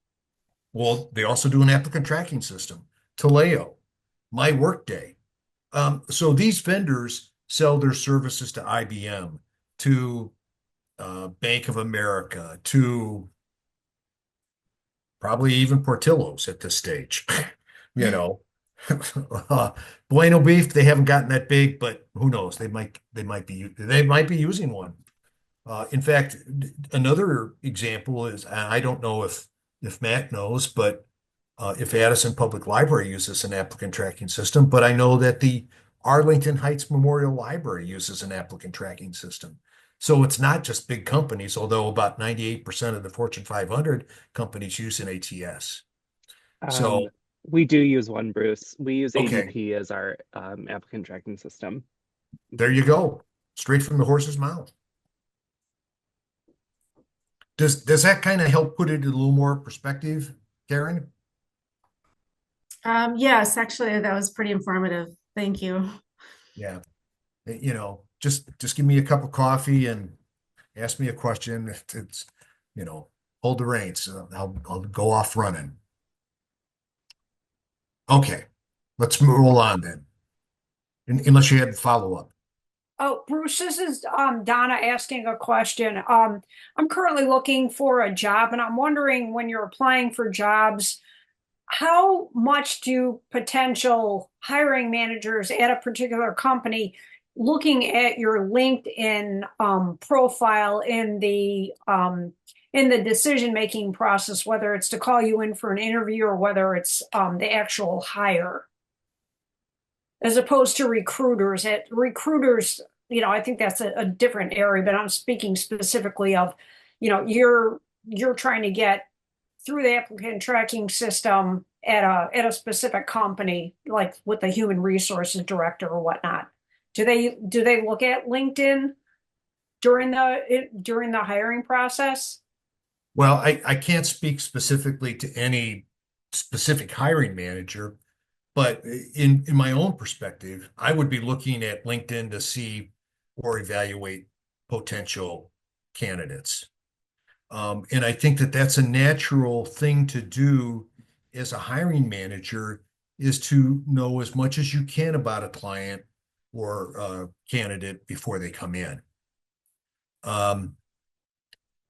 Well, they also do an applicant tracking system. Taleo, My Workday. So these vendors sell their services to IBM, to Bank of America, to probably even Portillo's at this stage. You know, uh, Bueno Beef, they haven't gotten that big, but who knows? They might be using one. In fact, another example is I don't know if Matt knows, but if Addison Public Library uses an applicant tracking system, but I know that the Arlington Heights Memorial Library uses an applicant tracking system. So it's not just big companies, although about 98% of the Fortune 500 companies use an ATS. Um, So, we do use one, Bruce. We use okay, ADP as our applicant tracking system. there you go. Straight from the horse's mouth. Does that kind of help put it in a little more perspective, Karen? Yes, actually, that was pretty informative. Thank you. Yeah. Just give me a cup of coffee and ask me a question. It's, hold the reins. I'll go off running. Okay, let's roll on then. Unless you had follow up. Oh, Bruce, this is Donna asking a question. I'm currently looking for a job, and I'm wondering when you're applying for jobs, how much do potential hiring managers at a particular company looking at your LinkedIn profile in the decision-making process, whether it's to call you in for an interview or whether it's the actual hire? As opposed to recruiters. At recruiters, I think that's a different area, but I'm speaking specifically of, you're trying to get through the applicant tracking system at a specific company, like with the human resources director or whatnot. Do they look at LinkedIn during the hiring process? Well, I can't speak specifically to any specific hiring manager, but in my own perspective, I would be looking at LinkedIn to see or evaluate potential candidates. And I think that that's a natural thing to do as a hiring manager is to know as much as you can about a client or candidate before they come in. Um,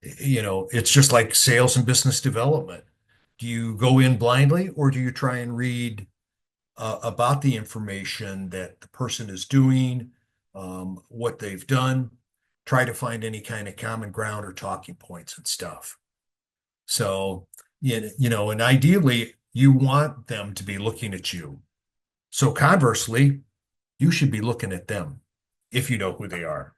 it's just like sales and business development. Do you go in blindly or do you try and read about the information that the person is doing, what they've done, try to find any kind of common ground or talking points and stuff. So, and ideally, you want them to be looking at you. So conversely, you should be looking at them if you know who they are.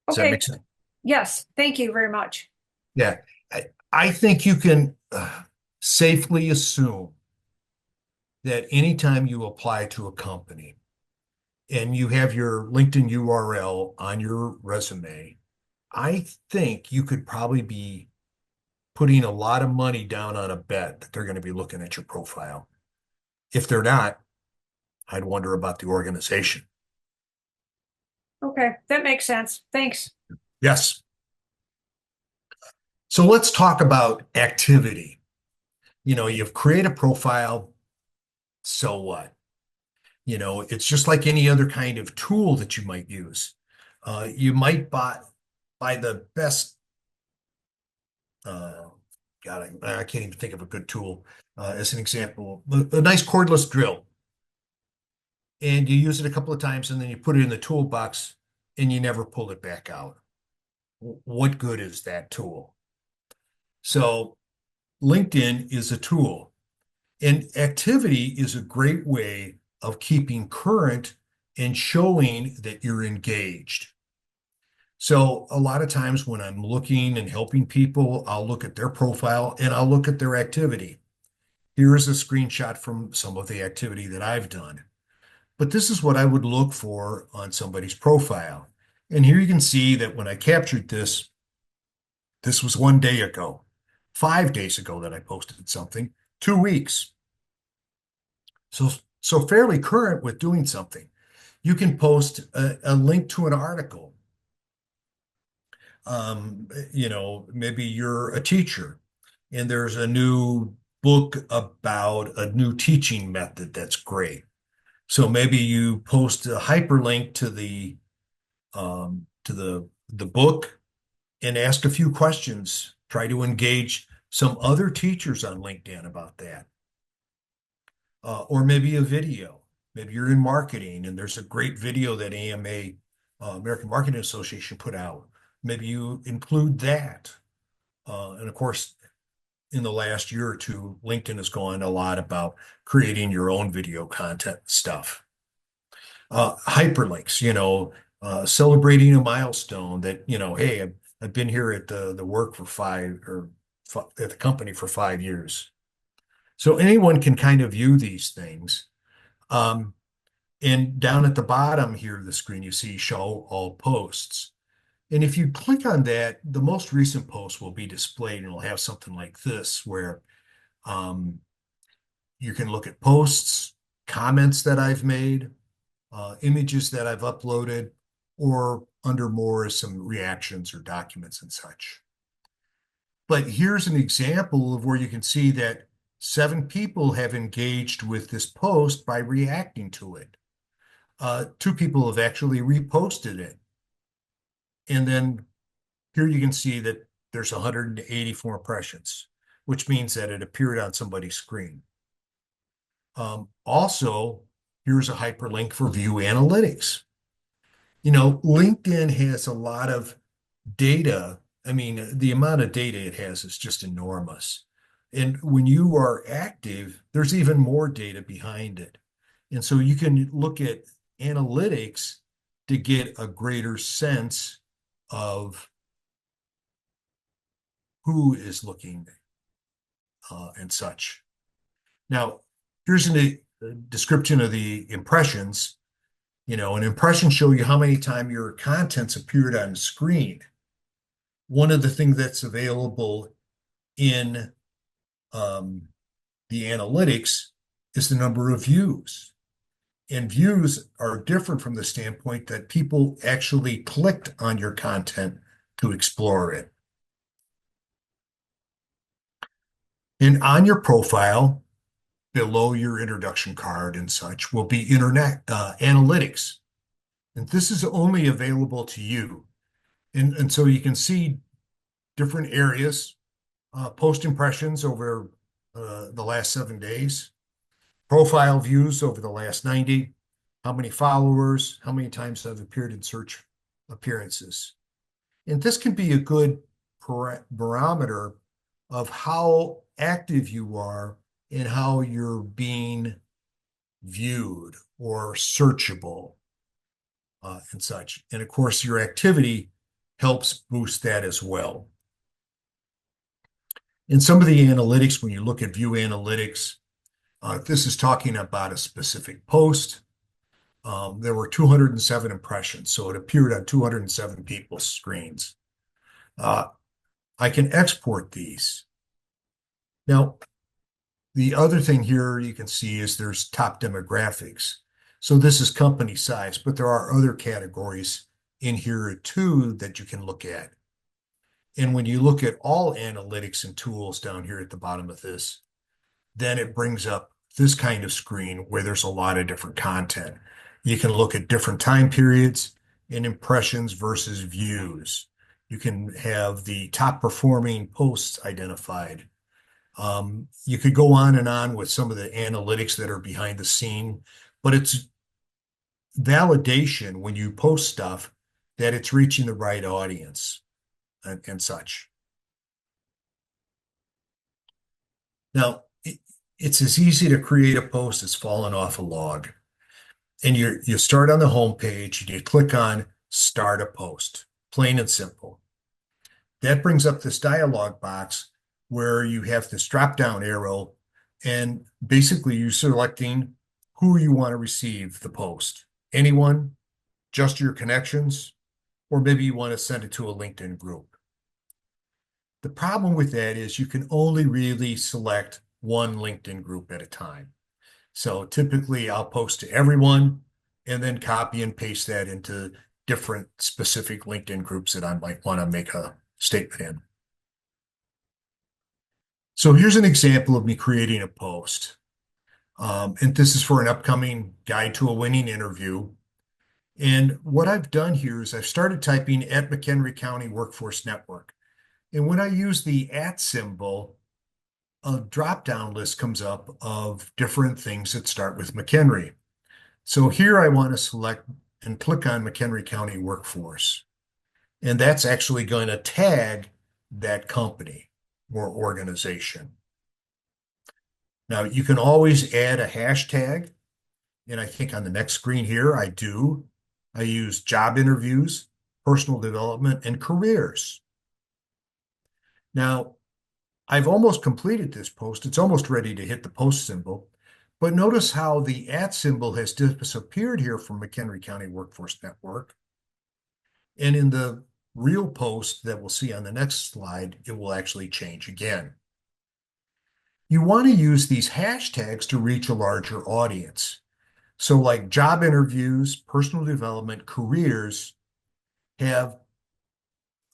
Does that Okay. make sense? Yes. Thank you very much. Yeah. I think you can safely assume that anytime you apply to a company and you have your LinkedIn URL on your resume, I think you could probably be putting a lot of money down on a bet that they're going to be looking at your profile. If they're not, I'd wonder about the organization. Okay. That makes sense. Thanks. Yes. So let's talk about activity. You've created a profile, so what? It's just like any other kind of tool that you might use. You might buy the best, uh, God, I can't even think of a good tool as an example. A nice cordless drill, and you use it a couple of times, and then you put it in the toolbox, and you never pull it back out. What good is that tool? So LinkedIn is a tool, and activity is a great way of keeping current and showing that you're engaged. So a lot of times when I'm looking and helping people, I'll look at their profile and I'll look at their activity. Here is a screenshot from some of the activity that I've done. But this is what I would look for on somebody's profile. And here you can see that when I captured this, this was 1 day ago, 5 days ago that I posted something, 2 weeks. So fairly current with doing something. You can post a link to an article. Maybe you're a teacher and there's a new book about a new teaching method that's great. So maybe you post a hyperlink to the book and ask a few questions. Try to engage some other teachers on LinkedIn about that. Or maybe a video. Maybe you're in marketing and there's a great video that AMA, American Marketing Association, put out. Maybe you include that. And of course, in the last year or two, LinkedIn has gone a lot about creating your own video content stuff. Hyperlinks, celebrating a milestone that, hey, I've been here at the work for at the company for 5 years. So anyone can kind of view these things. Um, and down at the bottom here of the screen, you see show all posts. And if you click on that, the most recent post will be displayed and it'll have something like this where um, you can look at posts, comments that I've made, images that I've uploaded, or under more is some reactions or documents and such. But here's an example of where you can see that 7 people have engaged with this post by reacting to it. 2 people have actually reposted it. And then here you can see that there's 184 impressions, which means that it appeared on somebody's screen. Also, here's a hyperlink for view analytics. LinkedIn has a lot of data. I mean, the amount of data it has is just enormous. And when you are active, there's even more data behind it. And so you can look at analytics to get a greater sense of who is looking and such. Now, here's a description of the impressions. An impression show you how many times your contents appeared on the screen. One of the things that's available in the analytics is the number of views. And views are different from the standpoint that people actually clicked on your content to explore it. And on your profile, below your introduction card and such, will be internet analytics. And this is only available to you. And so you can see different areas, post impressions over the last 7 days, profile views over the last 90, how many followers, how many times I've appeared in search appearances. And this can be a good barometer of how active you are and how you're being viewed or searchable and such. And of course, your activity helps boost that as well. In some of the analytics, when you look at view analytics, this is talking about a specific post. There were 207 impressions, so it appeared on 207 people's screens. I can export these. Now, the other thing here you can see is there's top demographics. So this is company size, but there are other categories in here too that you can look at. And when you look at all analytics and tools down here at the bottom of this, then it brings up this kind of screen where there's a lot of different content. You can look at different time periods and impressions versus views. You can have the top performing posts identified. You could go on and on with some of the analytics that are behind the scene, but it's validation when you post stuff that it's reaching the right audience and such. Now, it's as easy to create a post as falling off a log. And you start on the home page and you click on Start a Post, plain and simple. That brings up this dialog box where you have this drop-down arrow, and basically you're selecting who you want to receive the post. Anyone, just your connections, or maybe you want to send it to a LinkedIn group. The problem with that is you can only really select one LinkedIn group at a time. So typically I'll post to everyone and then copy and paste that into different specific LinkedIn groups that I might want to make a statement in. So here's an example of me creating a post. And this is for an upcoming guide to a winning interview. And what I've done here is I've started typing at McHenry County Workforce Network. And when I use the @ symbol, a drop-down list comes up of different things that start with McHenry. So here I want to select and click on McHenry County Workforce. And that's actually going to tag that company or organization. Now, you can always add a hashtag. And I think on the next screen here, I do. I use job interviews, personal development, and careers. Now, I've almost completed this post. It's almost ready to hit the post symbol. But notice how the @ symbol has disappeared here from McHenry County Workforce Network. And in the real post that we'll see on the next slide, it will actually change again. You want to use these hashtags to reach a larger audience. So like job interviews, personal development, careers have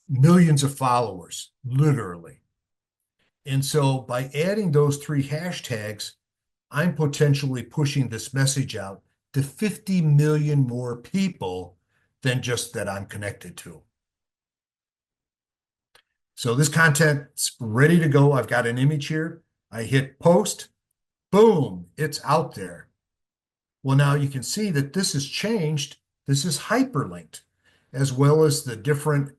millions of followers, literally. And so by adding those 3 hashtags, I'm potentially pushing this message out to 50 million more people than just that I'm connected to. So this content's ready to go. I've got an image here. I hit post, boom, it's out there. Well, now you can see that this has changed. This is hyperlinked, as well as the different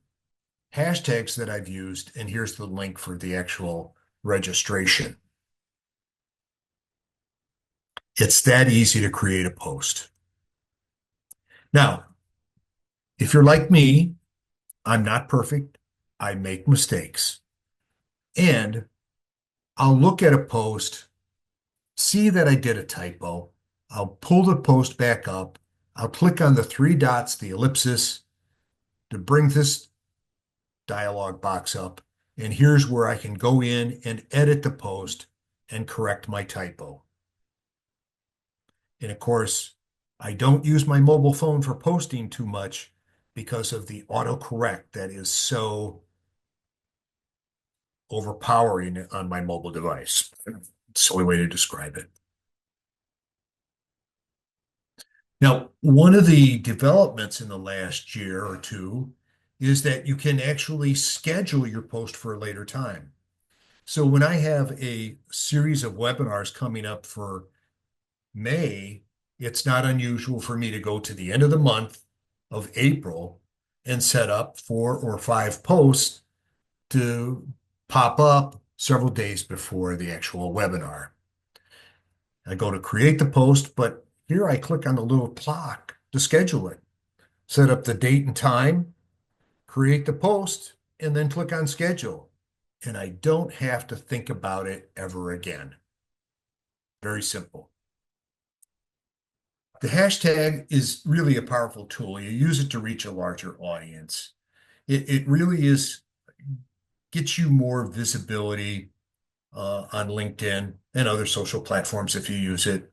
hashtags that I've used. And here's the link for the actual registration. It's that easy to create a post. Now, if you're like me, I'm not perfect. I make mistakes. And I'll look at a post, see that I did a typo. I'll pull the post back up. I'll click on the 3 dots, the ellipsis, to bring this dialog box up. And here's where I can go in and edit the post and correct my typo. And of course, I don't use my mobile phone for posting too much because of the autocorrect that is so overpowering on my mobile device. It's the only way to describe it. Now, one of the developments in the last year or two is that you can actually schedule your post for a later time. So when I have a series of webinars coming up for May, it's not unusual for me to go to the end of the month of April and set up 4 or 5 posts to pop up several days before the actual webinar. I go to create the post, but here I click on the little clock to schedule it, set up the date and time, create the post, and then click on schedule. And I don't have to think about it ever again. Very simple. The hashtag is really a powerful tool. You use it to reach a larger audience. It really gets you more visibility on LinkedIn and other social platforms if you use it.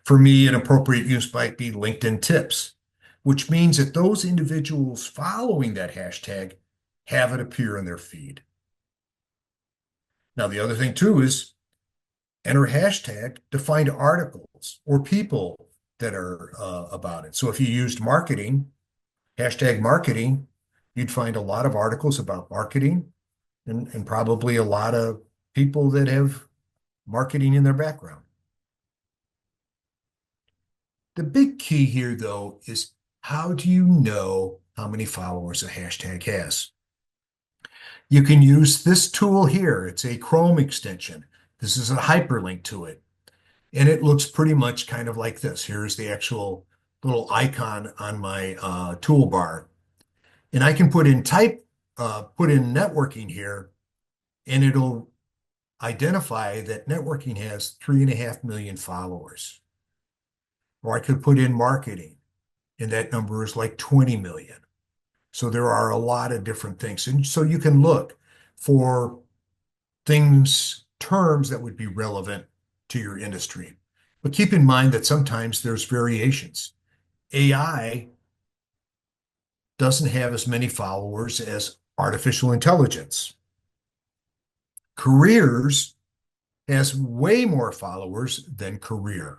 For me, an appropriate use might be LinkedIn tips, which means that those individuals following that hashtag have it appear in their feed. Now, the other thing too is enter hashtag to find articles or people that are about it. So if you used marketing, hashtag marketing, you'd find a lot of articles about marketing and probably a lot of people that have marketing in their background. The big key here, though, is how do you know how many followers a hashtag has? You can use this tool here. It's a Chrome extension. This is a hyperlink to it. And it looks pretty much kind of like this. Here's the actual little icon on my toolbar. And I can put in networking here, and it'll identify that networking has 3.5 million followers. Or I could put in marketing, and that number is like 20 million. So there are a lot of different things. And so you can look for terms that would be relevant to your industry. But keep in mind that sometimes there's variations. AI doesn't have as many followers as artificial intelligence. Careers has way more followers than career.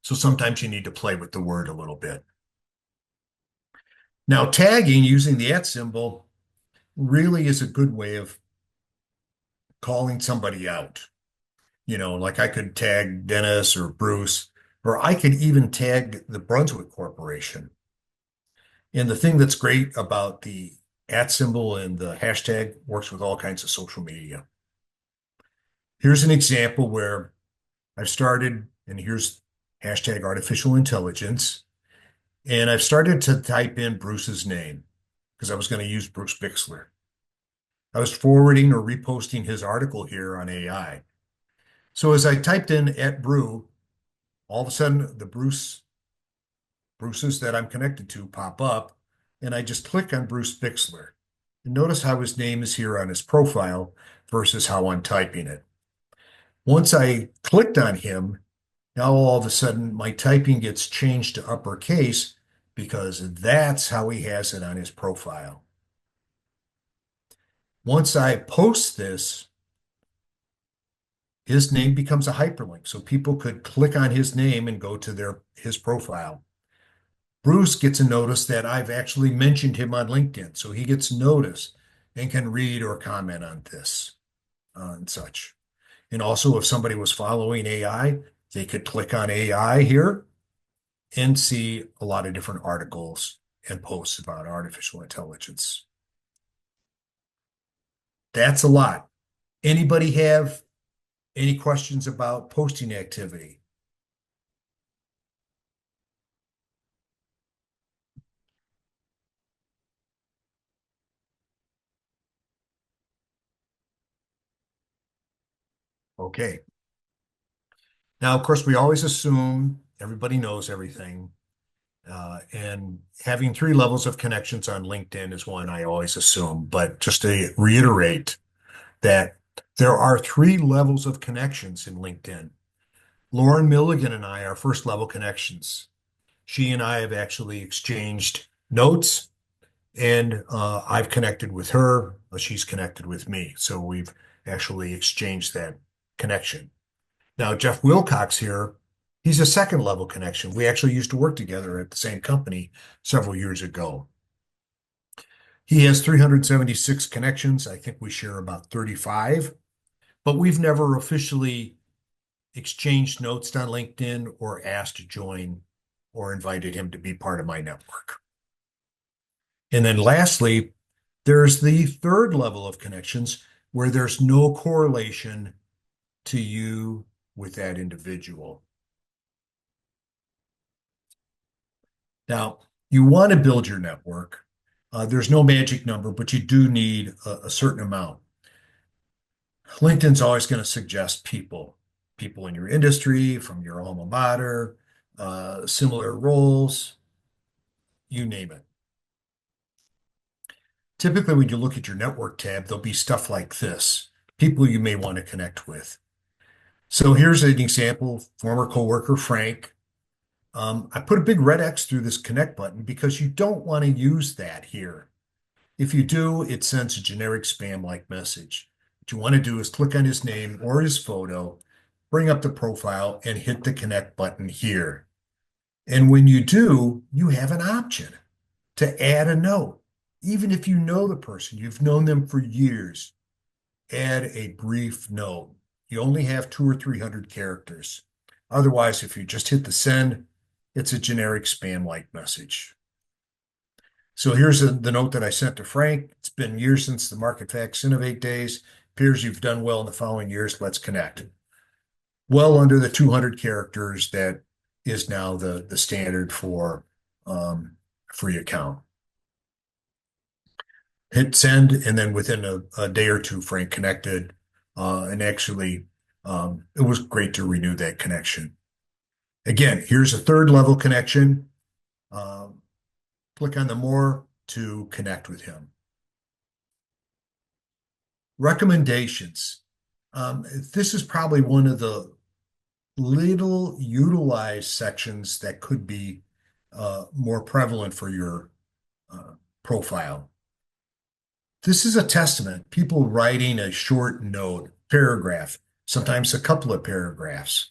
So sometimes you need to play with the word a little bit. Now, tagging using the @ symbol really is a good way of calling somebody out. Like I could tag Dennis or Bruce, or I could even tag the Brunswick Corporation. And the thing that's great about the @ symbol and the hashtag works with all kinds of social media. Here's an example where I've started, and here's hashtag artificial intelligence. And I've started to type in Bruce's name because I was going to use Bruce Bixler. I was forwarding or reposting his article here on AI. So as I typed in @Brew, all of a sudden the Bruce's that I'm connected to pop up, and I just click on Bruce Bixler. And notice how his name is here on his profile versus how I'm typing it. Once I clicked on him, now all of a sudden my typing gets changed to uppercase because that's how he has it on his profile. Once I post this, his name becomes a hyperlink. So people could click on his name and go to his profile. Bruce gets a notice that I've actually mentioned him on LinkedIn. So he gets notice and can read or comment on this and such. And also, if somebody was following AI, they could click on AI here and see a lot of different articles and posts about artificial intelligence. That's a lot. Anybody have any questions about posting activity? Okay. Now, of course, we always assume everybody knows everything. And having 3 levels of connections on LinkedIn is one I always assume. But just to reiterate that there are 3 levels of connections in LinkedIn. Lauren Milligan and I are first level connections. She and I have actually exchanged notes, and I've connected with her. She's connected with me. So we've actually exchanged that connection. Now, Jeff Wilcox here, he's a second level connection. We actually used to work together at the same company several years ago. He has 376 connections. I think we share about 35, but we've never officially exchanged notes on LinkedIn or asked to join or invited him to be part of my network. And then lastly, there's the third level of connections where there's no correlation to you with that individual. Now, you want to build your network, There's no magic number, but you do need a certain amount. LinkedIn's always going to suggest people in your industry, from your alma mater, similar roles, you name it. Typically, when you look at your network tab, there'll be stuff like this, people you may want to connect with. So here's an example, former coworker Frank. I put a big red X through this connect button because you don't want to use that here. If you do, it sends a generic spam-like message. What you want to do is click on his name or his photo, bring up the profile, and hit the connect button here. And when you do, you have an option to add a note. Even if you know the person, you've known them for years, add a brief note. You only have 200 or 300 characters. Otherwise, if you just hit the send, it's a generic spam-like message. So here's the note that I sent to Frank. It's been years since the Market Facts Innovate days. Appears you've done well in the following years. Let's connect. Well under the 200 characters that is now the standard for free account. Hit send, and then within a day or two, Frank connected. And actually, it was great to renew that connection. Again, here's a third level connection. Click on the more to connect with him. Recommendations. This is probably one of the little utilized sections that could be more prevalent for your profile. This is a testament. People writing a short note, paragraph, sometimes a couple of paragraphs.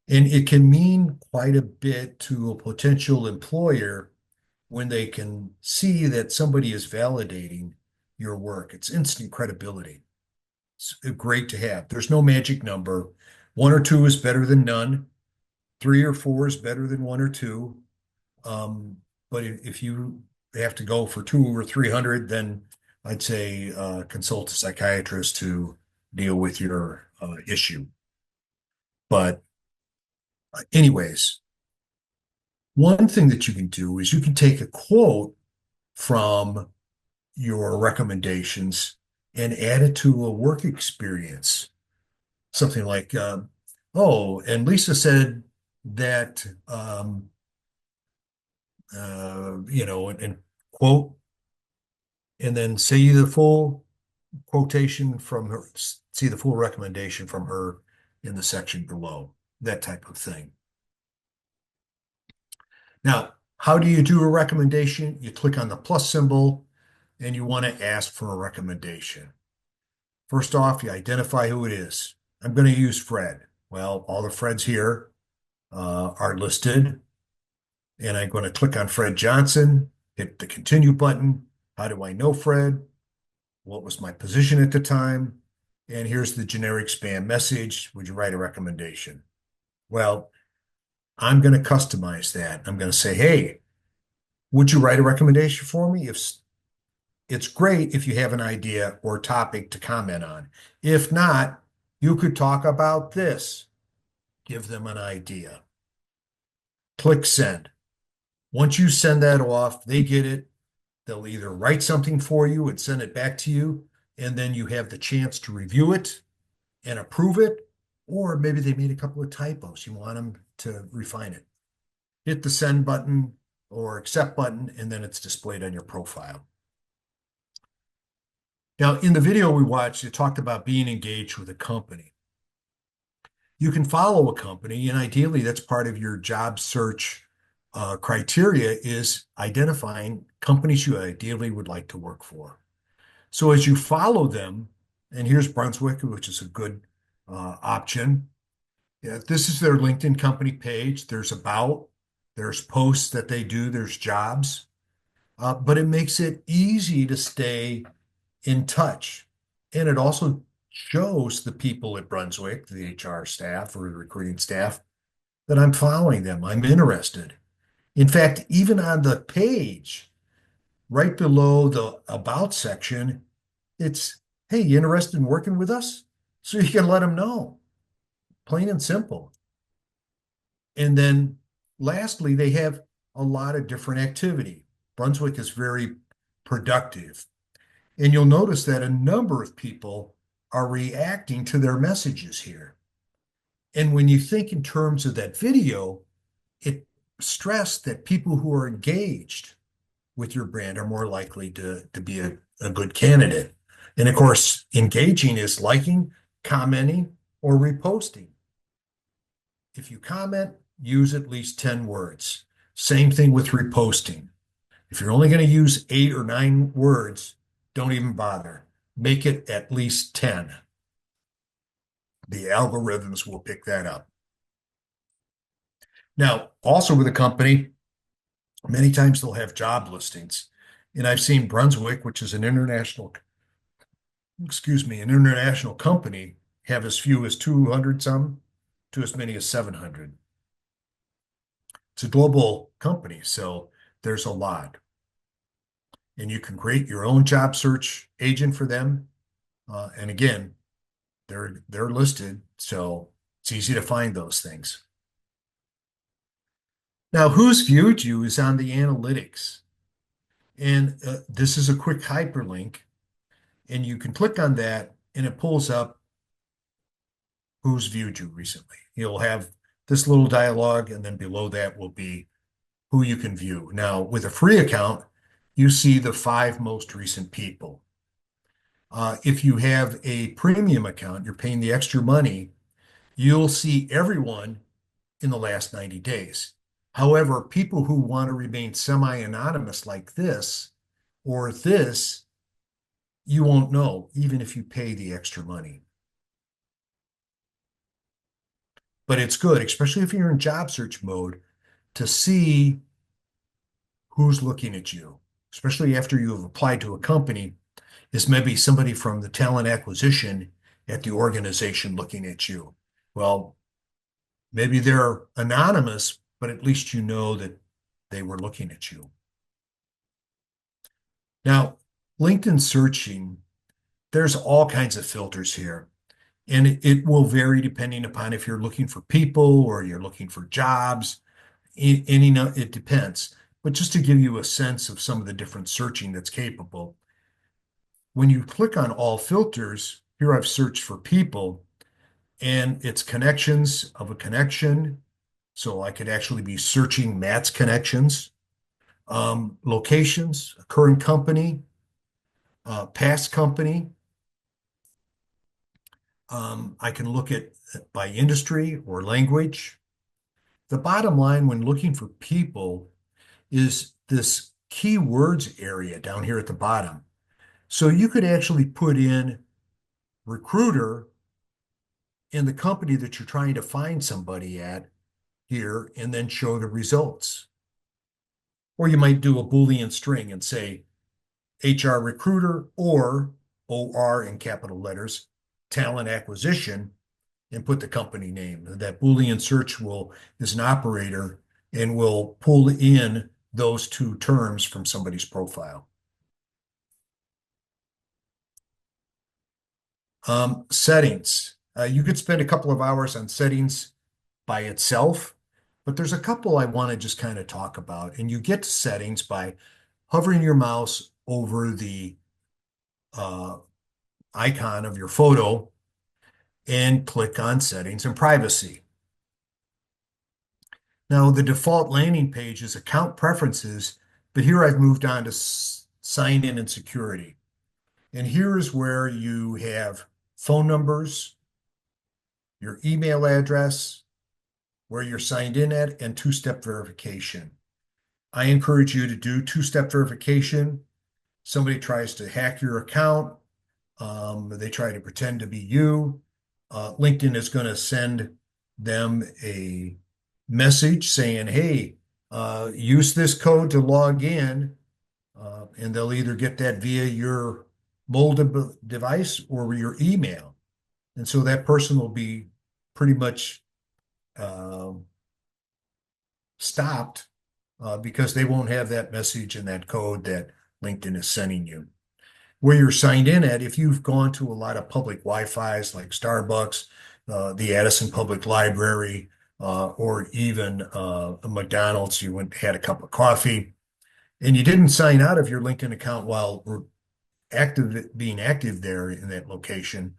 And it can mean quite a bit to a potential employer when they can see that somebody is validating your work. It's instant credibility. It's great to have. There's no magic number. 1 or 2 is better than none. 3 or 4 is better than 1 or 2. But if you have to go for 200 or 300, then I'd say consult a psychiatrist to deal with your issue. But anyways, one thing that you can do is you can take a quote from your recommendations and add it to a work experience. Something like, oh, and Lisa said that, and quote, and then see the full quotation from her, see the full recommendation from her in the section below, that type of thing. Now, how do you do a recommendation? You click on the plus symbol and you want to ask for a recommendation. First off, you identify who it is. I'm going to use Fred. Well, all the Freds here are listed. And I'm going to click on Fred Johnson, hit the continue button. How do I know Fred? What was my position at the time? And here's the generic spam message. Would you write a recommendation? Well, I'm going to customize that. I'm going to say, hey, would you write a recommendation for me? If it's great if you have an idea or topic to comment on. If not, you could talk about this. Give them an idea. Click send. Once you send that off, they get it. They'll either write something for you and send it back to you, and then you have the chance to review it and approve it, or maybe they made a couple of typos. You want them to refine it. Hit the send button or accept button, and then it's displayed on your profile. Now, in the video we watched, it talked about being engaged with a company. You can follow a company, and ideally that's part of your job search criteria is identifying companies you ideally would like to work for. So as you follow them, and here's Brunswick, which is a good option. Yeah, this is their LinkedIn company page. There's about, there's posts that they do, there's jobs, but it makes it easy to stay in touch. And it also shows the people at Brunswick, the HR staff or the recruiting staff, that I'm following them. I'm interested. In fact, even on the page, right below the About section, it's, hey, you interested in working with us? So you can let them know, plain and simple. And then lastly, they have a lot of different activity. Brunswick is very productive. And you'll notice that a number of people are reacting to their messages here. And when you think in terms of that video, it stressed that people who are engaged with your brand are more likely to be a good candidate. And of course, engaging is liking, commenting, or reposting. If you comment, use at least 10 words. Same thing with reposting. If you're only going to use 8 or 9 words, don't even bother. Make it at least 10. The algorithms will pick that up. Now, also with a company, many times they'll have job listings. And I've seen Brunswick, which is an international company, have as few as 200 some to as many as 700. It's a global company, so there's a lot. And you can create your own job search agent for them. And again, they're listed, so it's easy to find those things. Now, who's viewed you is on the analytics. And this is a quick hyperlink, and you can click on that, and it pulls up who's viewed you recently. You'll have this little dialogue, and then below that will be who you can view. Now, with a free account, you see the 5 most recent people. If you have a premium account, you're paying the extra money, you'll see everyone in the last 90 days. However, people who want to remain semi-anonymous like this or this, you won't know, even if you pay the extra money. But it's good, especially if you're in job search mode, to see who's looking at you, especially after you have applied to a company. Is maybe somebody from the talent acquisition at the organization looking at you. Well, maybe they're anonymous, but at least you know that they were looking at you. Now, LinkedIn searching, there's all kinds of filters here, and it will vary depending upon if you're looking for people or you're looking for jobs. It depends. But just to give you a sense of some of the different searching that's capable, when you click on all filters, here I've searched for people, and it's connections of a connection. So I could actually be searching Matt's connections, locations, a current company, past company. I can look at by industry or language. The bottom line when looking for people is this keywords area down here at the bottom. So you could actually put in recruiter in the company that you're trying to find somebody at here and then show the results. Or you might do a Boolean string and say HR recruiter or OR in capital letters, talent acquisition, and put the company name. That Boolean search is an operator and will pull in those 2 terms from somebody's profile. Settings. You could spend a couple of hours on settings by itself, but there's a couple I want to just kind of talk about. And you get to settings by hovering your mouse over the icon of your photo and click on settings and privacy. Now, the default landing page is account preferences, but here I've moved on to sign in and security. And here is where you have phone numbers, your email address, where you're signed in at, and 2-step verification. I encourage you to do 2-step verification. Somebody tries to hack your account. They try to pretend to be you. LinkedIn is going to send them a message saying, hey, use this code to log in, and they'll either get that via your mobile device or your email. And so that person will be pretty much stopped because they won't have that message and that code that LinkedIn is sending you. Where you're signed in at, if you've gone to a lot of public Wi-Fi's like Starbucks, the Addison Public Library, or even a McDonald's, you went had a cup of coffee, and you didn't sign out of your LinkedIn account while being active there in that location,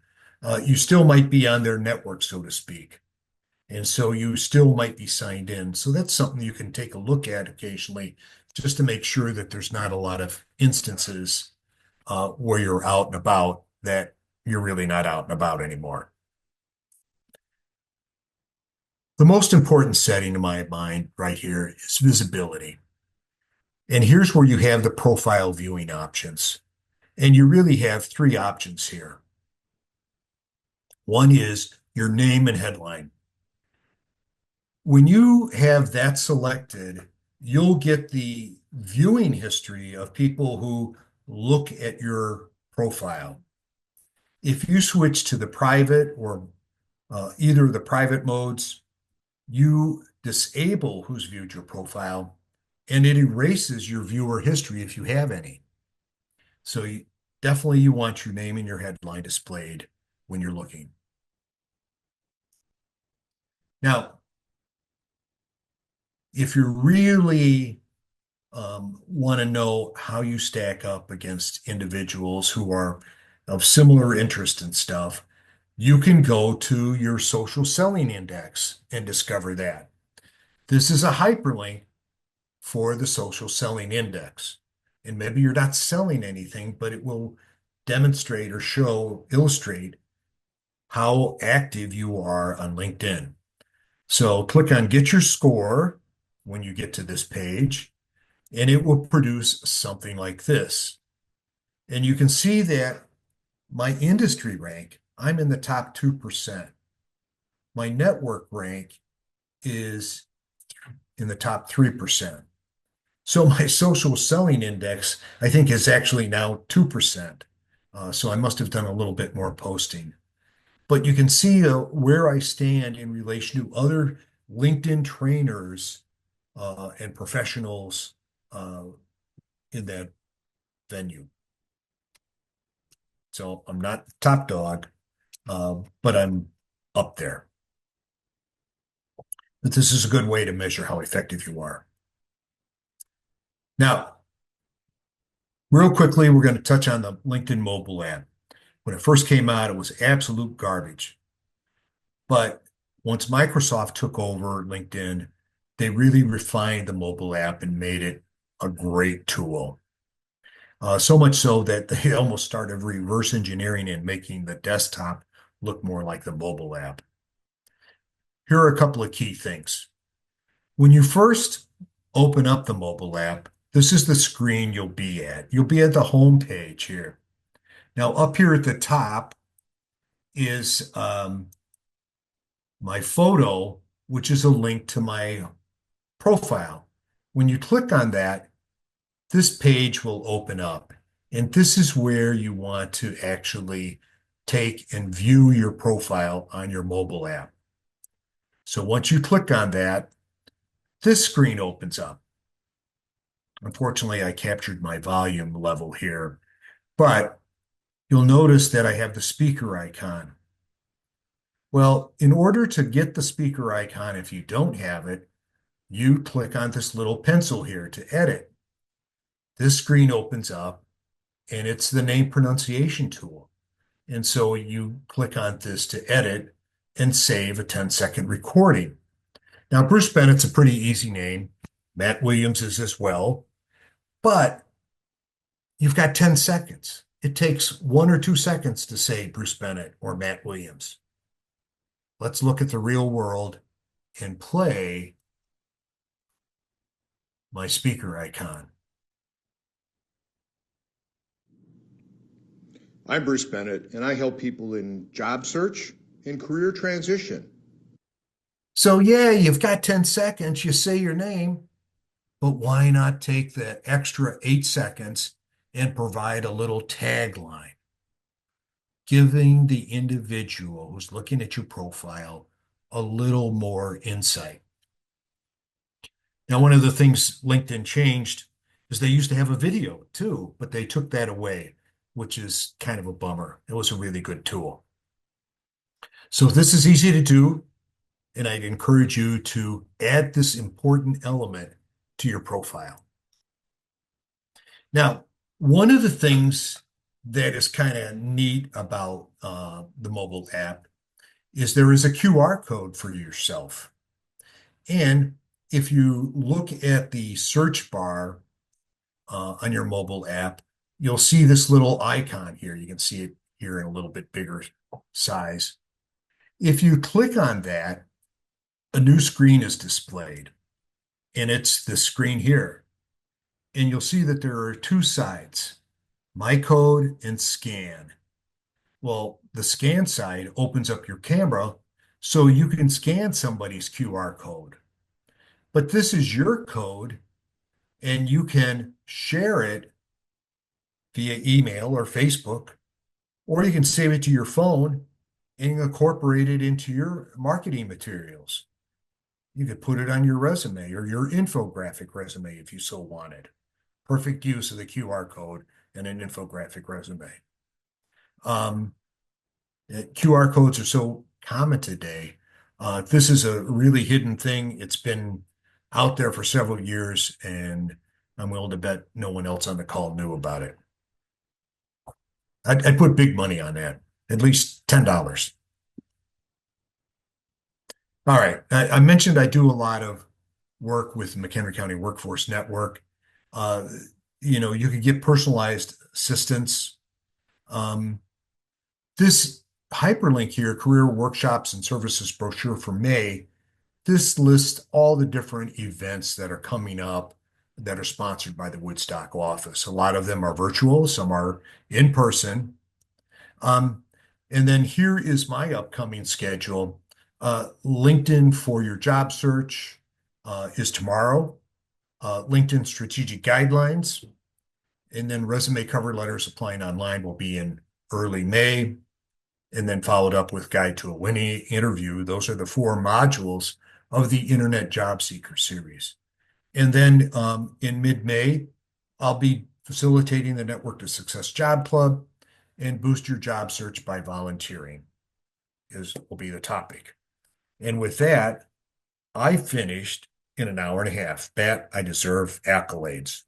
you still might be on their network, so to speak. And so you still might be signed in. So that's something you can take a look at occasionally just to make sure that there's not a lot of instances where you're out and about that you're really not out and about anymore. The most important setting in my mind right here is visibility. And here's where you have the profile viewing options. And you really have three options here. One is your name and headline. When you have that selected, you'll get the viewing history of people who look at your profile. If you switch to the private or either of the private modes, you disable who's viewed your profile and it erases your viewer history if you have any. So definitely you want your name and your headline displayed when you're looking. Now, if you really want to know how you stack up against individuals who are of similar interest and stuff, you can go to your social selling index and discover that. This is a hyperlink for the social selling index. And maybe you're not selling anything, but it will demonstrate or illustrate how active you are on LinkedIn. So click on Get Your Score when you get to this page, and it will produce something like this. And you can see that my industry rank, I'm in the top 2%. My network rank is in the top 3%. So my social selling index, I think, is actually now 2%. So I must have done a little bit more posting. But you can see where I stand in relation to other LinkedIn trainers and professionals in that venue. So I'm not top dog, but I'm up there. But this is a good way to measure how effective you are. Now, real quickly, we're going to touch on the LinkedIn mobile app. When it first came out, it was absolute garbage. But once Microsoft took over LinkedIn, they really refined the mobile app and made it a great tool. So much so that they almost started reverse engineering and making the desktop look more like the mobile app. Here are a couple of key things. When you first open up the mobile app, this is the screen you'll be at. You'll be at the home page here. Now, up here at the top is my photo, which is a link to my profile. When you click on that, this page will open up. And this is where you want to actually take and view your profile on your mobile app. So once you click on that, this screen opens up. Unfortunately, I captured my volume level here, but you'll notice that I have the speaker icon. Well, in order to get the speaker icon, if you don't have it, you click on this little pencil here to edit. This screen opens up and it's the name pronunciation tool. And so you click on this to edit and save a 10-second recording. Now, Bruce Bennett's a pretty easy name. Matt Williams is as well. But you've got 10 seconds. It takes 1 or 2 seconds to say Bruce Bennett or Matt Williams. Let's look at the real world and play my speaker icon. I'm Bruce Bennett, and I help people in job search and career transition. So yeah, you've got 10 seconds, you say your name, but why not take the extra 8 seconds and provide a little tagline, giving the individual who's looking at your profile a little more insight. Now, one of the things LinkedIn changed is they used to have a video too, but they took that away, which is kind of a bummer. It was a really good tool. So this is easy to do, and I'd encourage you to add this important element to your profile. Now, one of the things that is kind of neat about the mobile app is there is a QR code for yourself. And if you look at the search bar on your mobile app, you'll see this little icon here. You can see it here in a little bit bigger size. If you click on that, a new screen is displayed, and it's the screen here. And you'll see that there are two sides, My Code and Scan. Well, the scan side opens up your camera so you can scan somebody's QR code. But this is your code, and you can share it via email or Facebook, or you can save it to your phone and incorporate it into your marketing materials. You could put it on your resume or your infographic resume if you so wanted. Perfect use of the QR code and an infographic resume. QR codes are so common today. This is a really hidden thing. It's been out there for several years, and I'm willing to bet no one else on the call knew about it. I'd put big money on that, at least $10. All right. I mentioned I do a lot of work with McHenry County Workforce Network. Uh, you can get personalized assistance. This hyperlink here, Career Workshops and Services brochure for May, this lists all the different events that are coming up that are sponsored by the Woodstock office. A lot of them are virtual, some are in person. And then here is my upcoming schedule. LinkedIn for your job search is tomorrow. LinkedIn strategic guidelines, and then resume cover letters applying online will be in early May, and then followed up with guide to a winning interview. Those are the 4 modules of the Internet Job Seeker series. And then in mid-May, I'll be facilitating the Network to Success Job Club, and boost your job search by volunteering will be the topic. And with that, I finished in an hour and a half. That I deserve accolades.